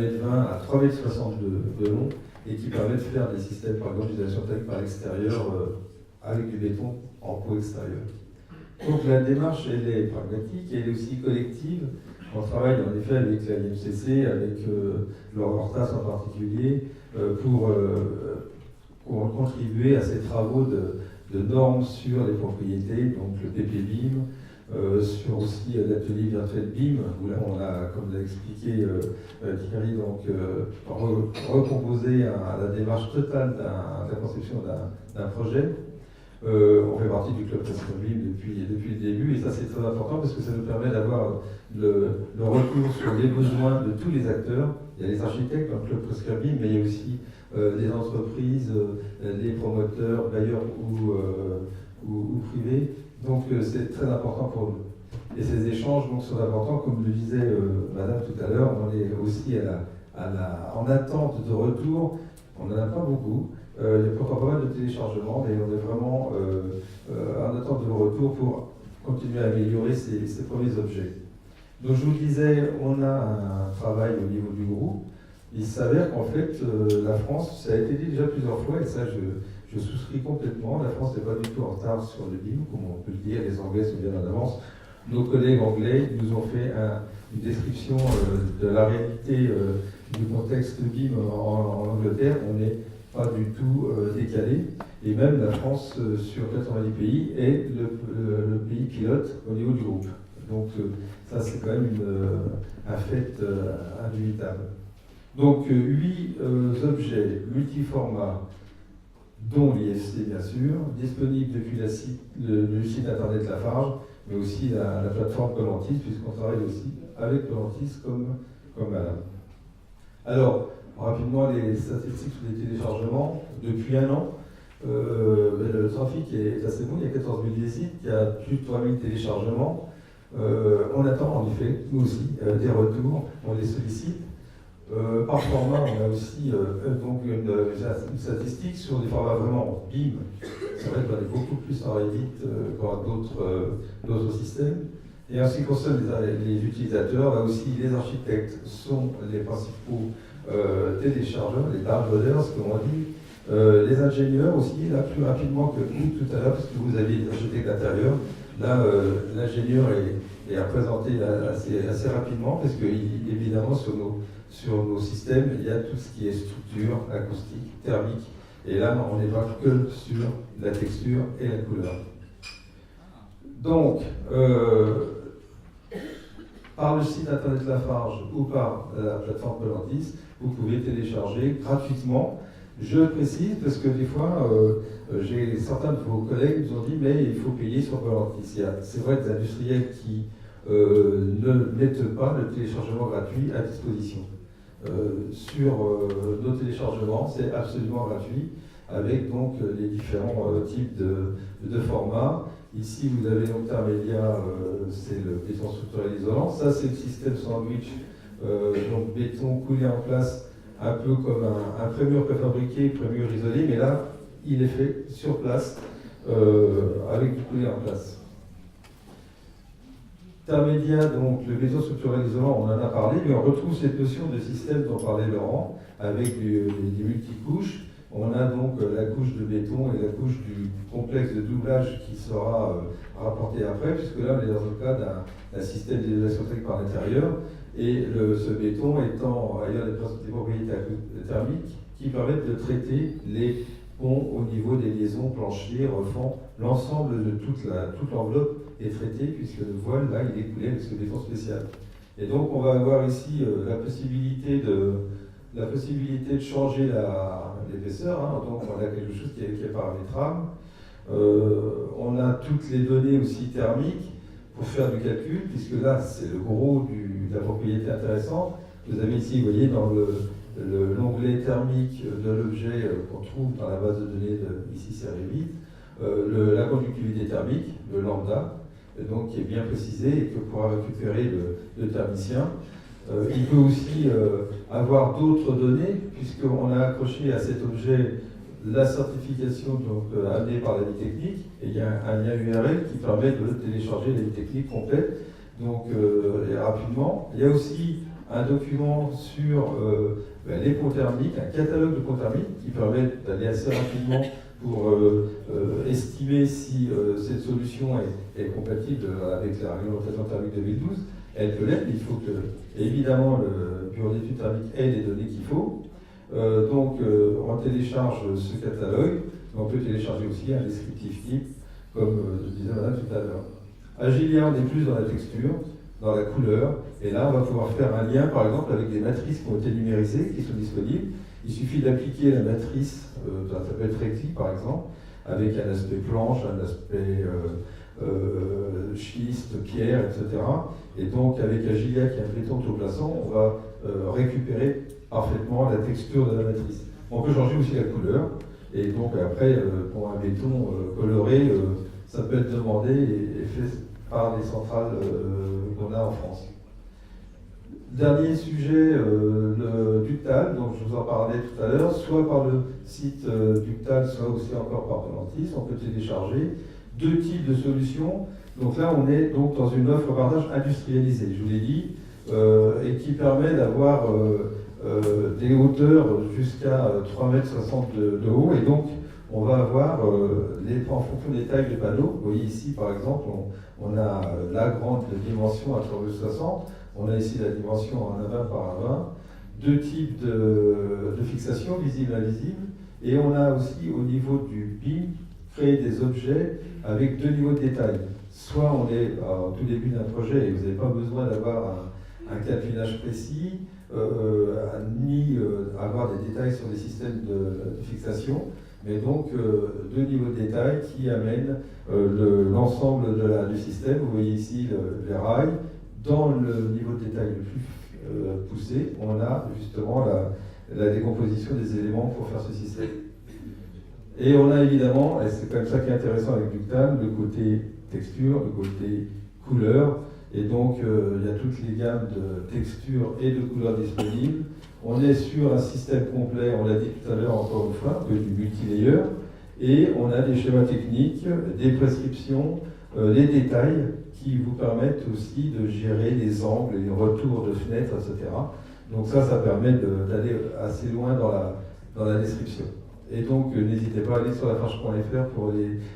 Speaker 4: à 3,60 m de long, et qui permet de faire des systèmes, par exemple, d'isolation thermique par l'extérieur avec du béton en peau extérieure. Donc la démarche, elle est pragmatique, elle est aussi collective. On travaille en effet avec la IMCC, avec Laurent Hortas en particulier, pour contribuer à ces travaux de normes sur les propriétés, donc le PPBIM, sur aussi l'atelier virtuel BIM, où là on a, comme l'a expliqué Thierry, donc recomposé à la démarche totale de la conception d'un projet. On fait partie du club Presque BIM depuis le début, et ça c'est très important parce que ça nous permet d'avoir le retour sur les besoins de tous les acteurs. Il y a les architectes dans le club Presque BIM, mais il y a aussi les entreprises, les promoteurs, bailleurs ou privés. Donc c'est très important pour nous. Et ces échanges donc, sont importants, comme le disait Madame tout à l'heure, on est aussi en attente de retour. On n'en a pas beaucoup. Il y a pourtant pas mal de téléchargements, mais on est vraiment en attente de retour pour continuer à améliorer ces premiers objets. Donc je vous le disais, on a un travail au niveau du groupe. Il s'avère qu'en fait, la France, ça a été dit déjà plusieurs fois, et ça je souscris complètement, la France n'est pas du tout en retard sur le BIM, comme on peut le dire, les Anglais sont bien en avance. Nos collègues anglais nous ont fait une description de la réalité du contexte BIM en Angleterre. On n'est pas du tout décalé, et même la France sur 90 pays est le pays pilote au niveau du groupe. Donc ça c'est quand même un fait indubitable. Donc 8 objets multiformats, dont l'IFC bien sûr, disponibles depuis le site internet Lafarge, mais aussi la plateforme Polantis, puisqu'on travaille aussi avec Polantis comme Madame. Alors, rapidement, les statistiques sur les téléchargements. Depuis un an, le trafic est assez bon, il y a 14 000 visites, il y a plus de 3 000 téléchargements. On attend en effet, nous aussi, des retours, on les sollicite. Par format, on a aussi donc une statistique sur des formats vraiment BIM. C'est vrai qu'on est beaucoup plus en Revit qu'en d'autres systèmes. Et en ce qui concerne les utilisateurs, là aussi, les architectes sont les principaux téléchargeurs, les downloaders, comme on dit. Les ingénieurs aussi, là plus rapidement que nous tout à l'heure, parce que vous aviez des architectes d'intérieur. Là, l'ingénieur est représenté assez rapidement, parce que évidemment, sur nos systèmes, il y a tout ce qui est structure, acoustique, thermique. Et là, on n'est pas que sur la texture et la couleur. Donc, par le site internet Lafarge ou par la plateforme Polantis, vous pouvez télécharger gratuitement. Je précise parce que des fois, certains de vos collègues nous ont dit mais il faut payer sur Polantis. C'est vrai des industriels qui ne mettent pas le téléchargement gratuit à disposition. Sur nos téléchargements, c'est absolument gratuit avec donc les différents types de formats. Ici, vous avez donc Termedia, c'est le béton structurel isolant. Ça, c'est le système sandwich, donc béton coulé en place, un peu comme un prémur préfabriqué, prémur isolé, mais là, il est fait sur place avec du coulé en place. Termedia, donc le béton structurel isolant, on en a parlé, mais on retrouve cette notion de système dont parlait Laurent, avec des multicouches. On a donc la couche de béton et la couche du complexe de doublage qui sera rapporté après, puisque là on est dans le cas d'un système d'isolation thermique par l'intérieur, et ce béton étant ayant des propriétés thermiques qui permettent de traiter les ponts au niveau des liaisons planchers, refend. L'ensemble de toute l'enveloppe est traitée, puisque le voile là il est coulé avec ce béton spécial. Et donc on va avoir ici la possibilité de changer l'épaisseur, hein. Donc on a quelque chose qui est paramétrable. On a toutes les données aussi thermiques pour faire du calcul, puisque là c'est le gros de la propriété intéressante. Vous avez ici, vous voyez, dans l'onglet thermique de l'objet qu'on trouve dans la base de données ici c'est Revit, la conductivité thermique, le lambda, donc qui est bien précisé et que pourra récupérer le thermicien. Il peut aussi avoir d'autres données, puisqu'on a accroché à cet objet la certification donc, amenée par la vie technique, et il y a un lien URL qui permet de télécharger la vie technique complète, donc et rapidement. Il y a aussi un document sur les ponts thermiques, un catalogue de ponts thermiques qui permet d'aller assez rapidement pour estimer si cette solution est compatible avec la réglementation thermique 2012. Elle peut l'être, il faut que, évidemment, le bureau d'études thermiques ait les données qu'il faut. Donc, on télécharge ce catalogue, mais on peut télécharger aussi un descriptif type, comme disait Madame tout à l'heure. Agilia, on est plus dans la texture, dans la couleur, et là, on va pouvoir faire un lien, par exemple, avec des matrices qui ont été numérisées, qui sont disponibles. Il suffit d'appliquer la matrice, ça peut être Rexy, par exemple, avec un aspect planche, un aspect schiste, pierre, etc. Et donc, avec Agilia, qui est un béton autoplaçant, on va récupérer parfaitement la texture de la matrice. On peut changer aussi la couleur, et donc après, pour un béton coloré, ça peut être demandé et fait par les centrales qu'on a en France. Dernier sujet, le ductal, dont je vous en parlais tout à l'heure, soit par le site ductal, soit aussi encore par Volantis. On peut télécharger 2 types de solutions. Donc là, on est donc dans une offre partage industrialisée, je vous l'ai dit, et qui permet d'avoir des hauteurs jusqu'à 3,60 m de haut. Et donc, on va avoir, en fonction des tailles des panneaux, vous voyez ici, par exemple, on a la grande dimension à 3,60 m. On a ici la dimension en 1,20 par 1,20, 2 types de fixation, visible et invisible, et on a aussi au niveau du BIM créé des objets avec 2 niveaux de détail. Soit on est au tout début d'un projet et vous n'avez pas besoin d'avoir un calculage précis, ni avoir des détails sur les systèmes de fixation, mais donc 2 niveaux de détail qui amènent l'ensemble du système. Vous voyez ici les rails. Dans le niveau de détail le plus poussé, on a justement la décomposition des éléments pour faire ce système. Et on a évidemment, et c'est comme ça qui est intéressant avec Ductal, le côté texture, le côté couleur, et donc il y a toutes les gammes de textures et de couleurs disponibles. On est sur un système complet, on l'a dit tout à l'heure encore une fois, un peu du multilayer, et on a des schémas techniques, des prescriptions, des détails qui vous permettent aussi de gérer les angles, les retours de fenêtres, etc. Donc ça permet d'aller assez loin dans la description. Et donc n'hésitez pas à aller sur lafarge.fr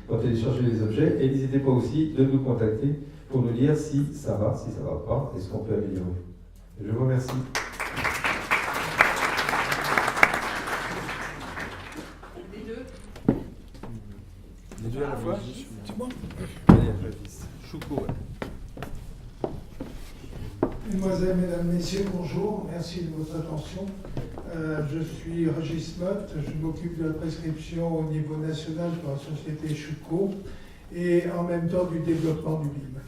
Speaker 4: pour télécharger les objets, et n'hésitez pas aussi de nous contacter pour nous dire si ça va pas, et ce qu'on peut améliorer. Je vous remercie.
Speaker 5: Les deux à la fois.
Speaker 4: C'est bon. Allez, après, Chouko.
Speaker 5: Mesdemoiselles, Mesdames, Messieurs, bonjour. Merci de votre attention. Je suis Régis Motte. Je m'occupe de la prescription au niveau national pour la société Chouko et en même temps du développement du BIM.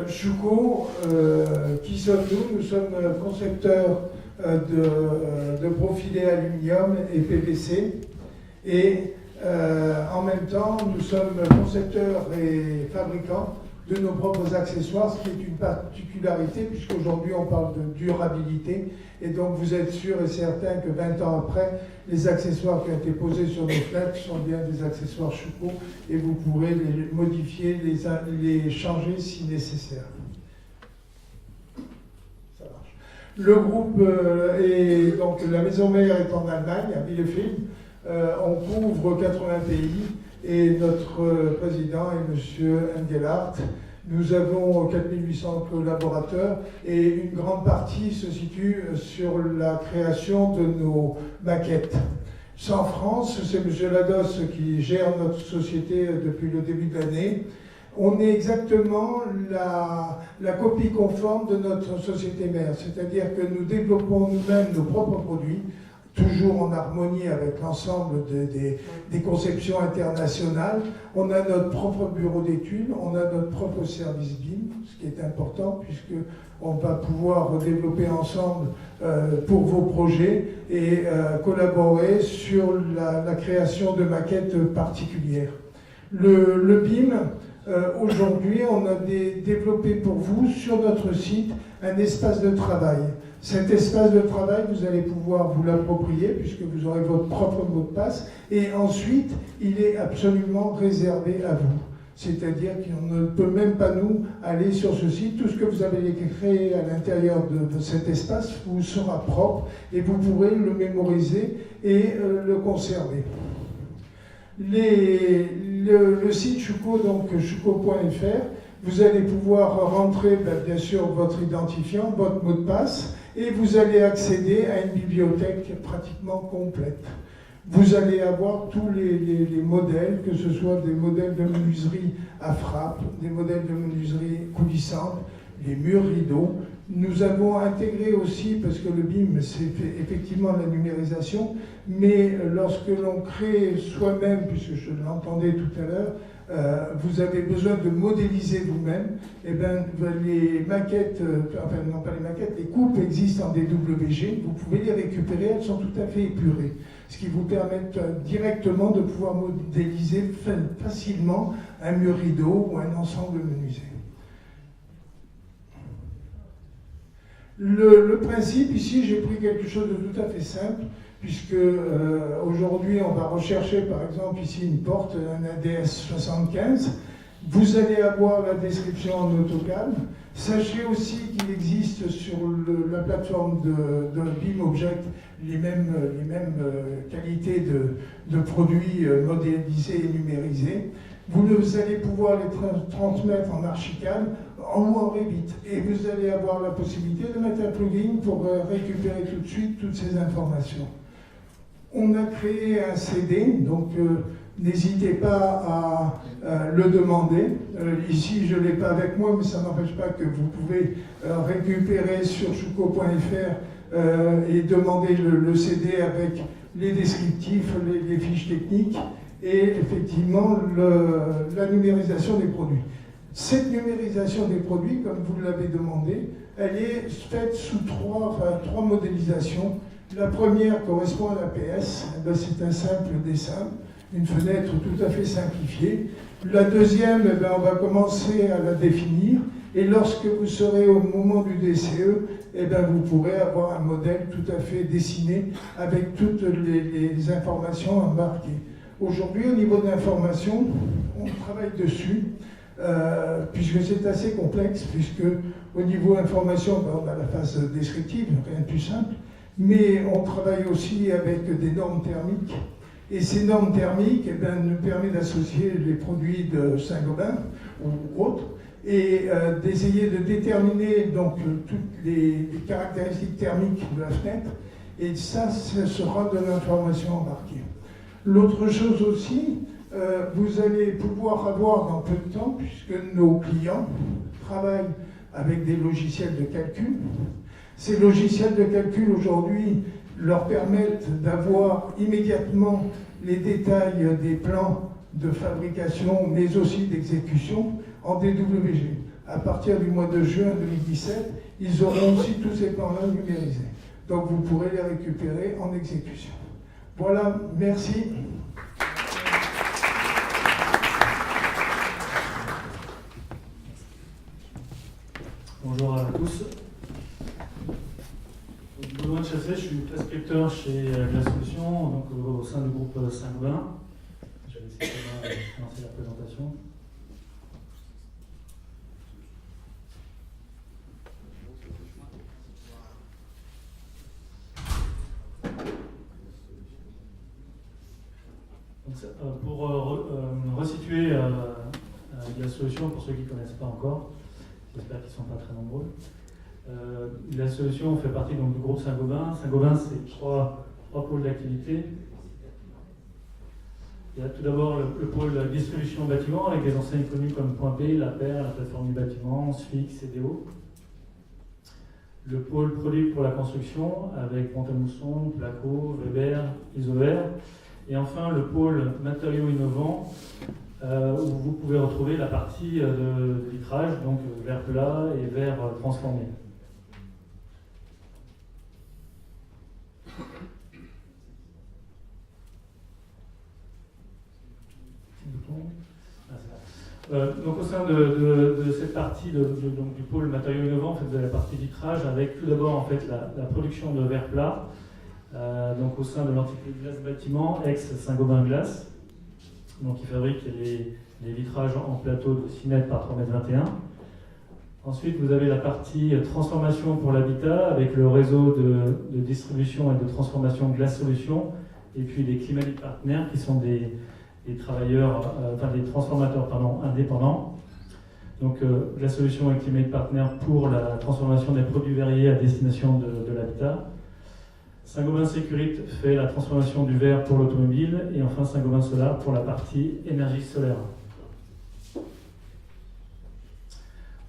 Speaker 5: Chouko, qui sommes-nous? Nous sommes concepteurs de profilés aluminium et PVC, et en même temps, nous sommes concepteurs et fabricants de nos propres accessoires, ce qui est une particularité, puisqu'aujourd'hui on parle de durabilité, et donc vous êtes sûr et certain que 20 ans après, les accessoires qui ont été posés sur nos fenêtres sont bien des accessoires Chouko, et vous pourrez les modifier, les changer si nécessaire. Ça marche. Le groupe donc la maison mère est en Allemagne, à Bielefeld. On couvre 80 pays, et notre président est M. Engelhardt. Nous avons 4800 collaborateurs, et une grande partie se situe sur la création de nos maquettes. En France, c'est M. Lados qui gère notre société depuis le début de l'année. On est exactement la copie conforme de notre société mère, c'est-à-dire que nous développons nous-mêmes nos propres produits, toujours en harmonie avec l'ensemble des conceptions internationales. On a notre propre bureau d'études, on a notre propre service BIM, ce qui est important, puisqu'on va pouvoir développer ensemble pour vos projets et collaborer sur la création de maquettes particulières. Le BIM, aujourd'hui, on a développé pour vous, sur notre site, un espace de travail. Cet espace de travail, vous allez pouvoir vous l'approprier puisque vous aurez votre propre mot de passe, et ensuite, il est absolument réservé à vous. C'est-à-dire qu'on ne peut même pas, nous, aller sur ce site. Tout ce que vous avez créé à l'intérieur de cet espace vous sera propre et vous pourrez le mémoriser et le conserver. Le site Schuko, donc schuko.fr, vous allez pouvoir rentrer, bien sûr, votre identifiant, votre mot de passe, et vous allez accéder à une bibliothèque pratiquement complète. Vous allez avoir tous les modèles, que ce soit des modèles de menuiserie à frappe, des modèles de menuiserie coulissante, les murs rideaux. Nous avons intégré aussi, parce que le BIM, c'est effectivement la numérisation, mais lorsque l'on crée soi-même, puisque je l'entendais tout à l'heure, vous avez besoin de modéliser vous-même, et bien les maquettes, enfin non pas les maquettes, les coupes existent en DWG, vous pouvez les récupérer, elles sont tout à fait épurées, ce qui vous permet directement de pouvoir modéliser facilement un mur rideau ou un ensemble menuisé. Le principe, ici, j'ai pris quelque chose de tout à fait simple, puisque aujourd'hui, on va rechercher, par exemple, ici, une porte, un ADS 75. Vous allez avoir la description en AutoCAD. Sachez aussi qu'il existe sur la plateforme de BIMobject les mêmes qualités de produits modélisés et numérisés. Vous allez pouvoir les transmettre en Archicad ou en Revit. Et vous allez avoir la possibilité de mettre un plugin pour récupérer tout de suite toutes ces informations. On a créé un CD, donc n'hésitez pas à le demander. Ici, je ne l'ai pas avec moi, mais ça n'empêche pas que vous pouvez récupérer sur schuko.fr et demander le CD avec les descriptifs, les fiches techniques et effectivement la numérisation des produits. Cette numérisation des produits, comme vous l'avez demandé, elle est faite sous trois modélisations. La première correspond à l'APS, c'est un simple dessin, une fenêtre tout à fait simplifiée. La deuxième, on va commencer à la définir, et lorsque vous serez au moment du DCE, vous pourrez avoir un modèle tout à fait dessiné avec toutes les informations embarquées. Aujourd'hui, au niveau de l'information, on travaille dessus, puisque c'est assez complexe, puisque au niveau information, on a la phase descriptive, rien de plus simple, mais on travaille aussi avec des normes thermiques. Et ces normes thermiques nous permettent d'associer les produits de Saint-Gobain ou autres, et d'essayer de déterminer donc toutes les caractéristiques thermiques de la fenêtre, et ça sera de l'information embarquée. L'autre chose aussi, vous allez pouvoir avoir dans peu de temps, puisque nos clients travaillent avec des logiciels de calcul. Ces logiciels de calcul aujourd'hui leur permettent d'avoir immédiatement les détails des plans de fabrication, mais aussi d'exécution en DWG. À partir du mois de juin 2017, ils auront aussi tous ces plans-là numérisés. Donc vous pourrez les récupérer en exécution. Voilà, merci.
Speaker 6: Bonjour à tous. Benoît Chassé, je suis prescripteur chez La Solution, donc au sein du groupe Saint-Gobain. Je vais laisser Thomas lancer la présentation. Donc, pour resituer La Solution, pour ceux qui ne connaissent pas encore, j'espère qu'ils ne sont pas très nombreux. La Solution fait partie donc, du groupe Saint-Gobain. Saint-Gobain, c'est trois pôles d'activité. Il y a tout d'abord le pôle distribution bâtiment avec des enseignes connues comme Point P, La Paire, la plateforme du bâtiment, SFIC, CDO. Le pôle produit pour la construction avec Pont-à-Mousson, Placo, Weber, Isover. Et enfin le pôle matériaux innovants où vous pouvez retrouver la partie de vitrage, donc verre plat et verre transformé. Donc au sein de cette partie donc du pôle matériaux innovants, en fait, vous avez la partie vitrage avec tout d'abord en fait, la production de verre plat, donc au sein de l'entité Glace Bâtiment, ex Saint-Gobain Glace, donc qui fabrique les vitrages en plateau de 6 mètres par 3 mètres 21. Ensuite, vous avez la partie transformation pour l'habitat avec le réseau de distribution et de transformation Glass Solutions, et puis les Climate Partners qui sont des travailleurs, des transformateurs indépendants. Donc la solution est Climate Partner pour la transformation des produits verriers à destination de l'habitat. Saint-Gobain Sécurité fait la transformation du verre pour l'automobile, et enfin Saint-Gobain Solar pour la partie énergie solaire.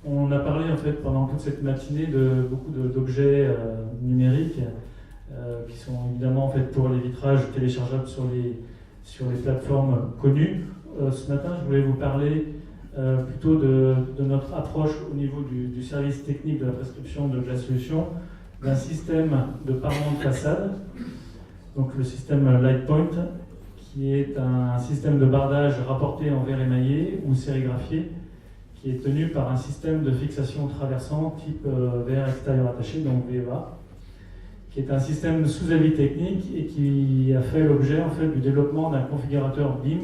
Speaker 6: On a parlé en fait pendant toute cette matinée de beaucoup d'objets numériques qui sont évidemment en fait pour les vitrages téléchargeables sur les plateformes connues. Ce matin, je voulais vous parler plutôt de notre approche au niveau du service technique de la prescription de Glass Solutions, d'un système de parement de façade, donc le système Lightpoint, qui est un système de bardage rapporté en verre émaillé ou sérigraphié, qui est tenu par un système de fixation traversant type verre extérieur attaché, donc VEA, qui est un système sous avis technique et qui a fait l'objet en fait du développement d'un configurateur BIM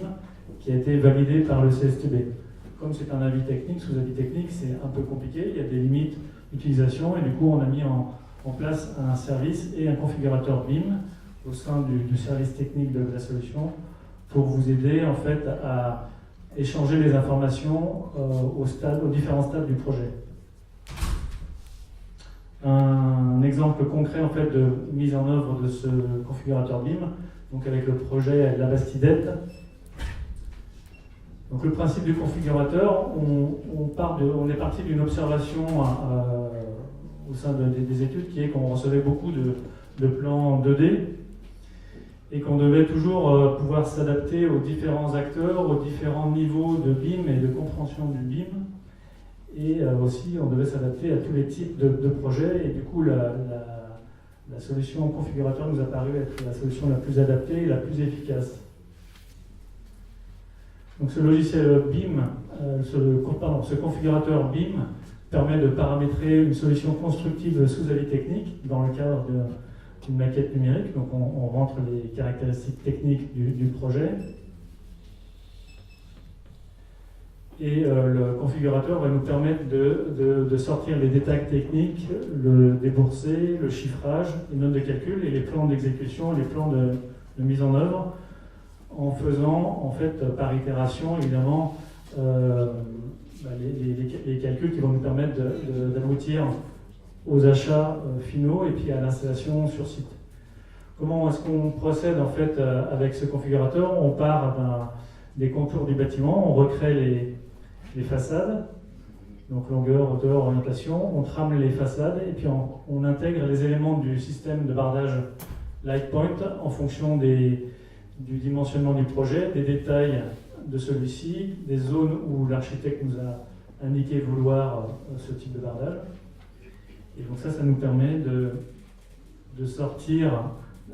Speaker 6: qui a été validé par le CSTB. Comme c'est un avis technique, sous avis technique, c'est un peu compliqué, il y a des limites d'utilisation, et du coup on a mis en place un service et un configurateur BIM au sein du service technique de la solution pour vous aider en fait à échanger les informations aux différents stades du projet. Un exemple concret en fait de mise en œuvre de ce configurateur BIM, donc avec le projet La Bastidette. Donc le principe du configurateur, on est parti d'une observation au sein des études qui est qu'on recevait beaucoup de plans 2D et qu'on devait toujours pouvoir s'adapter aux différents acteurs, aux différents niveaux de BIM et de compréhension du BIM. Et aussi, on devait s'adapter à tous les types de projets. Et du coup, la solution configurateur nous a paru être la solution la plus adaptée et la plus efficace. Donc ce logiciel BIM, ce configurateur BIM permet de paramétrer une solution constructive sous avis technique dans le cadre d'une maquette numérique. Donc on rentre les caractéristiques techniques du projet. Et le configurateur va nous permettre de sortir les détails techniques, le déboursé, le chiffrage, les notes de calcul et les plans d'exécution, les plans de mise en œuvre, en faisant en fait par itération évidemment les calculs qui vont nous permettre d'aboutir aux achats finaux et puis à l'installation sur site. Comment est-ce qu'on procède en fait avec ce configurateur? On part des contours du bâtiment, on recrée les façades, donc longueur, hauteur, orientation, on trame les façades et puis on intègre les éléments du système de bardage Lightpoint en fonction du dimensionnement du projet, des détails de celui-ci, des zones où l'architecte nous a indiqué vouloir ce type de bardage. Et donc ça nous permet de sortir,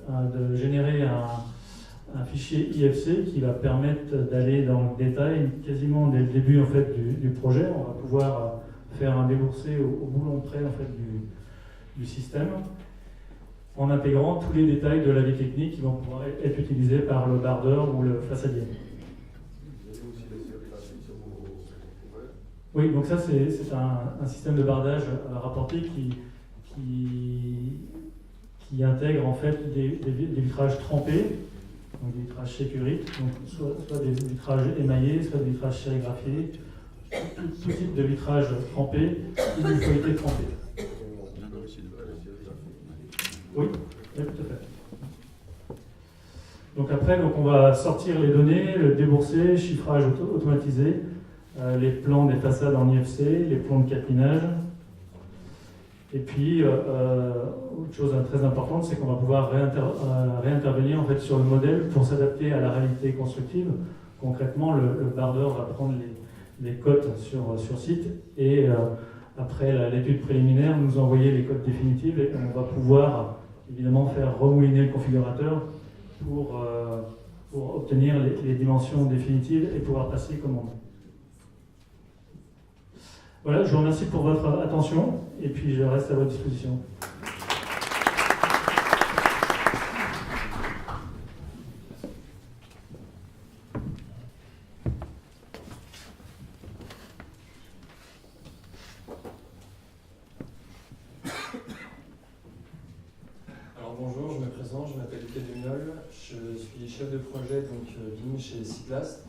Speaker 6: de générer un fichier IFC qui va permettre d'aller dans le détail quasiment dès le début en fait, du projet. On va pouvoir faire un déboursé au boulon près en fait, du système en intégrant tous les détails de l'avis technique qui vont pouvoir être utilisés par le bardeur ou le façadier. Oui, donc ça c'est un système de bardage rapporté qui intègre en fait des vitrages trempés, donc des vitrages sécurites, donc soit des vitrages émaillés, soit des vitrages sérigraphiés, tout type de vitrage trempé ou d'une qualité trempée. Oui, tout à fait. Donc après, on va sortir les données, le débourser, chiffrage automatisé, les plans des façades en IFC, les plans de catenage. Et puis, autre chose très importante, c'est qu'on va pouvoir réintervenir en fait, sur le modèle pour s'adapter à la réalité constructive. Concrètement, le bardeur va prendre les cotes sur site et après l'étude préliminaire, nous envoyer les cotes définitives et on va pouvoir évidemment faire remouiner le configurateur pour obtenir les dimensions définitives et pouvoir passer commande. Voilà, je vous remercie pour votre attention et puis je reste à votre disposition.
Speaker 7: chef de projet donc, BIM chez Cyplast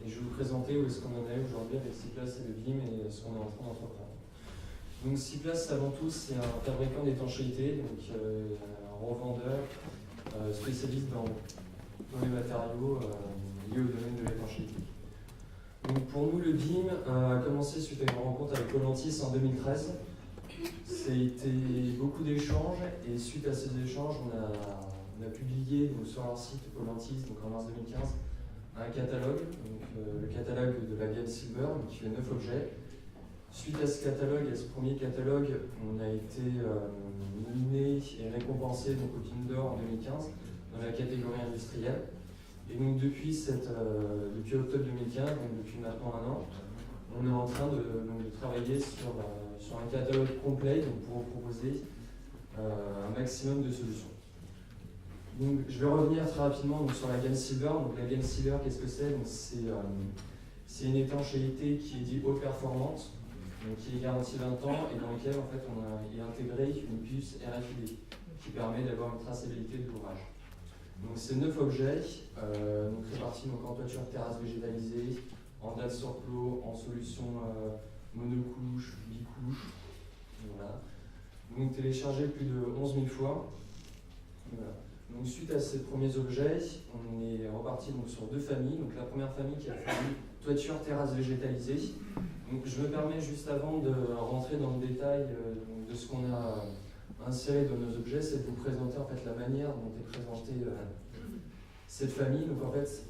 Speaker 7: et je vais vous présenter où est-ce qu'on en est aujourd'hui avec Cyplast et le BIM et ce qu'on est en train d'entreprendre. Donc Cyplast avant tout c'est un fabricant d'étanchéité, donc un revendeur spécialiste dans les matériaux liés au domaine de l'étanchéité. Donc pour nous le BIM a commencé suite à une rencontre avec Polantis en 2013. Ça a été beaucoup d'échanges et suite à ces échanges on a publié donc, sur leur site Polantis donc en mars 2015 un catalogue, donc, le catalogue de la gamme Silver qui fait 9 objets. Suite à ce catalogue, à ce premier catalogue, on a été nominé et récompensé donc, au BIM d'Or en 2015 dans la catégorie industrielle. Et donc depuis octobre 2015, donc depuis maintenant un an, on est en train de travailler sur un catalogue complet donc, pour vous proposer un maximum de solutions. Donc, je vais revenir très rapidement donc, sur la gamme Silver. Donc, la gamme Silver, qu'est-ce que c'est? C'est une étanchéité qui est dite haute performante, donc, qui est garantie 20 ans et dans laquelle en fait, on a intégré une puce RFID qui permet d'avoir une traçabilité de l'ouvrage. Donc, c'est 9 objets donc, répartis donc, en toiture terrasse végétalisée, en dalle sur clos, en solution monocouche, bicouche. Voilà. Donc, téléchargé plus de 11 000 fois. Voilà. Donc, suite à ces premiers objets, on est reparti donc, sur 2 familles. Donc, la première famille qui est la famille toiture terrasse végétalisée. Donc, je me permets juste avant de rentrer dans le détail de ce qu'on a inséré dans nos objets, c'est de vous présenter en fait la manière dont est présentée cette famille. Donc, en fait,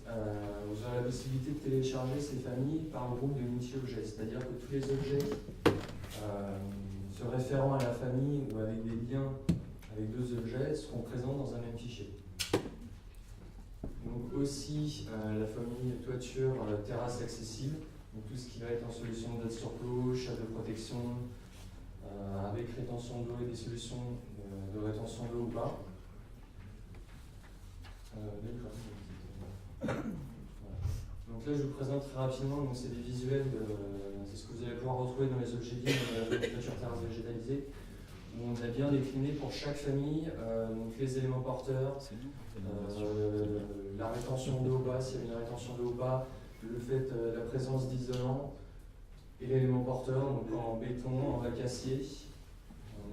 Speaker 7: vous aurez la possibilité de télécharger ces familles par un groupe de multi-objets, c'est-à-dire que tous les objets se référant à la famille ou avec des liens avec 2 objets seront présents dans un même fichier. Donc aussi la famille toiture terrasse accessible, donc tout ce qui va être en solution d'aide sur clos, chape de protection, avec rétention d'eau et des solutions de rétention d'eau ou pas. Voilà. Donc là je vous présente très rapidement, donc c'est des visuels, c'est ce que vous allez pouvoir retrouver dans les objets BIM de la toiture terrasse végétalisée. Où on a bien décliné pour chaque famille donc les éléments porteurs, la rétention d'eau bas, s'il y a une rétention d'eau bas, le fait la présence d'isolant et l'élément porteur, donc en béton, en bac acier,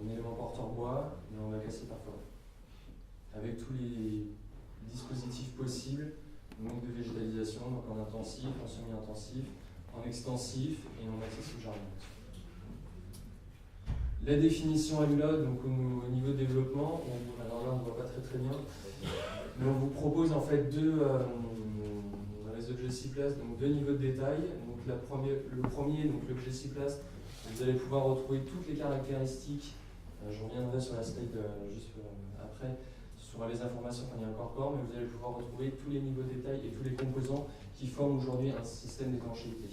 Speaker 7: un élément porteur bois et en bac acier perforé. Avec tous les dispositifs possibles, donc de végétalisation, donc en intensif, en semi-intensif, en extensif et en matière sous-jardinante. La définition à l'ULOD, donc au niveau développement, alors là on ne voit pas très bien, mais on vous propose en fait dans les objets Cyplast, donc 2 niveaux de détail. Donc le premier, donc l'objet Cyplast, vous allez pouvoir retrouver toutes les caractéristiques, je reviendrai sur la slide juste après, sur les informations qu'on y incorpore, mais vous allez pouvoir retrouver tous les niveaux de détail et tous les composants qui forment aujourd'hui un système d'étanchéité.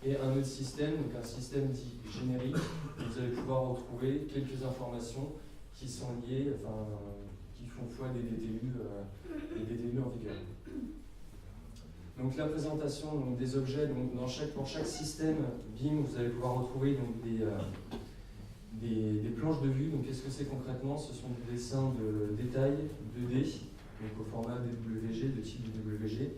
Speaker 7: Et un autre système, donc un système dit générique, où vous allez pouvoir retrouver quelques informations qui sont liées, enfin, qui font foi des DTU et des DTU en vigueur. Donc la présentation donc, des objets, donc, pour chaque système BIM, vous allez pouvoir retrouver donc, des planches de vue. Donc qu'est-ce que c'est concrètement? Ce sont des dessins de détail 2D, donc au format DWG, de type DWG,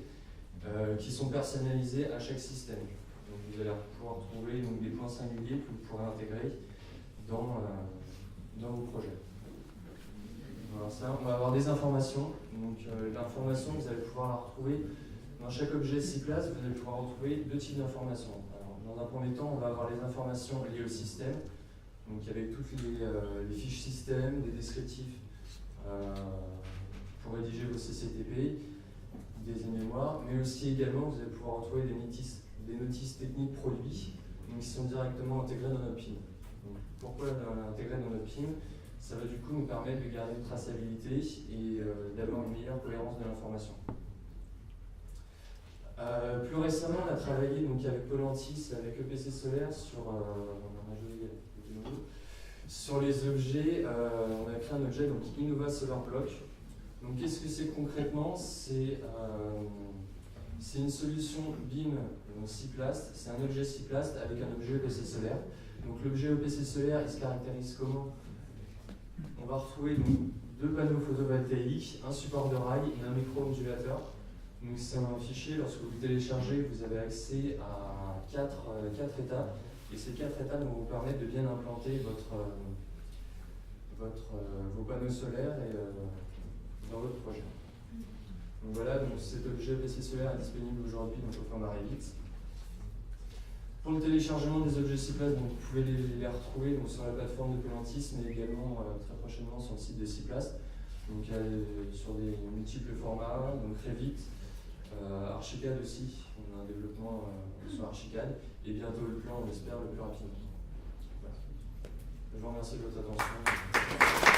Speaker 7: qui sont personnalisés à chaque système. Donc vous allez pouvoir trouver donc, des points singuliers que vous pourrez intégrer dans vos projets. Voilà, ça, on va avoir des informations. Donc l'information, vous allez pouvoir la retrouver dans chaque objet Cyplast. Vous allez pouvoir retrouver 2 types d'informations. Dans un premier temps, on va avoir les informations liées au système, donc avec toutes les fiches système, des descriptifs pour rédiger vos CCTP, des mémoires, mais aussi également vous allez pouvoir retrouver des notices techniques produits donc, qui sont directement intégrées dans notre PIM. Donc, pourquoi l'intégrer dans notre PIM? Ça va du coup nous permettre de garder une traçabilité et d'avoir une meilleure cohérence de l'information. Plus récemment, on a travaillé donc, avec Polantis, avec EPC Solaire sur les objets. On a créé un objet, donc Innova Solar Block. Donc qu'est-ce que c'est concrètement? C'est une solution BIM Cyplast, c'est un objet Cyplast avec un objet EPC Solaire. Donc l'objet EPC Solaire, il se caractérise comment? On va retrouver donc 2 panneaux photovoltaïques, un support de rail et un micro-ondulateur Donc c'est un fichier, lorsque vous téléchargez, vous avez accès à quatre étapes, et ces 4 étapes vont vous permettre de bien implanter vos panneaux solaires dans votre projet. Donc voilà, donc cet objet PC solaire est disponible aujourd'hui au format Revit. Pour le téléchargement des objets Ciplas, donc vous pouvez les retrouver donc, sur la plateforme de Pelantis, mais également très prochainement sur le site de Ciplas. Donc sur des multiples formats, donc Revit, Archicad aussi, on a un développement sur Archicad, et bientôt le plan, on espère, le plus rapidement. Voilà. Je vous remercie de votre attention.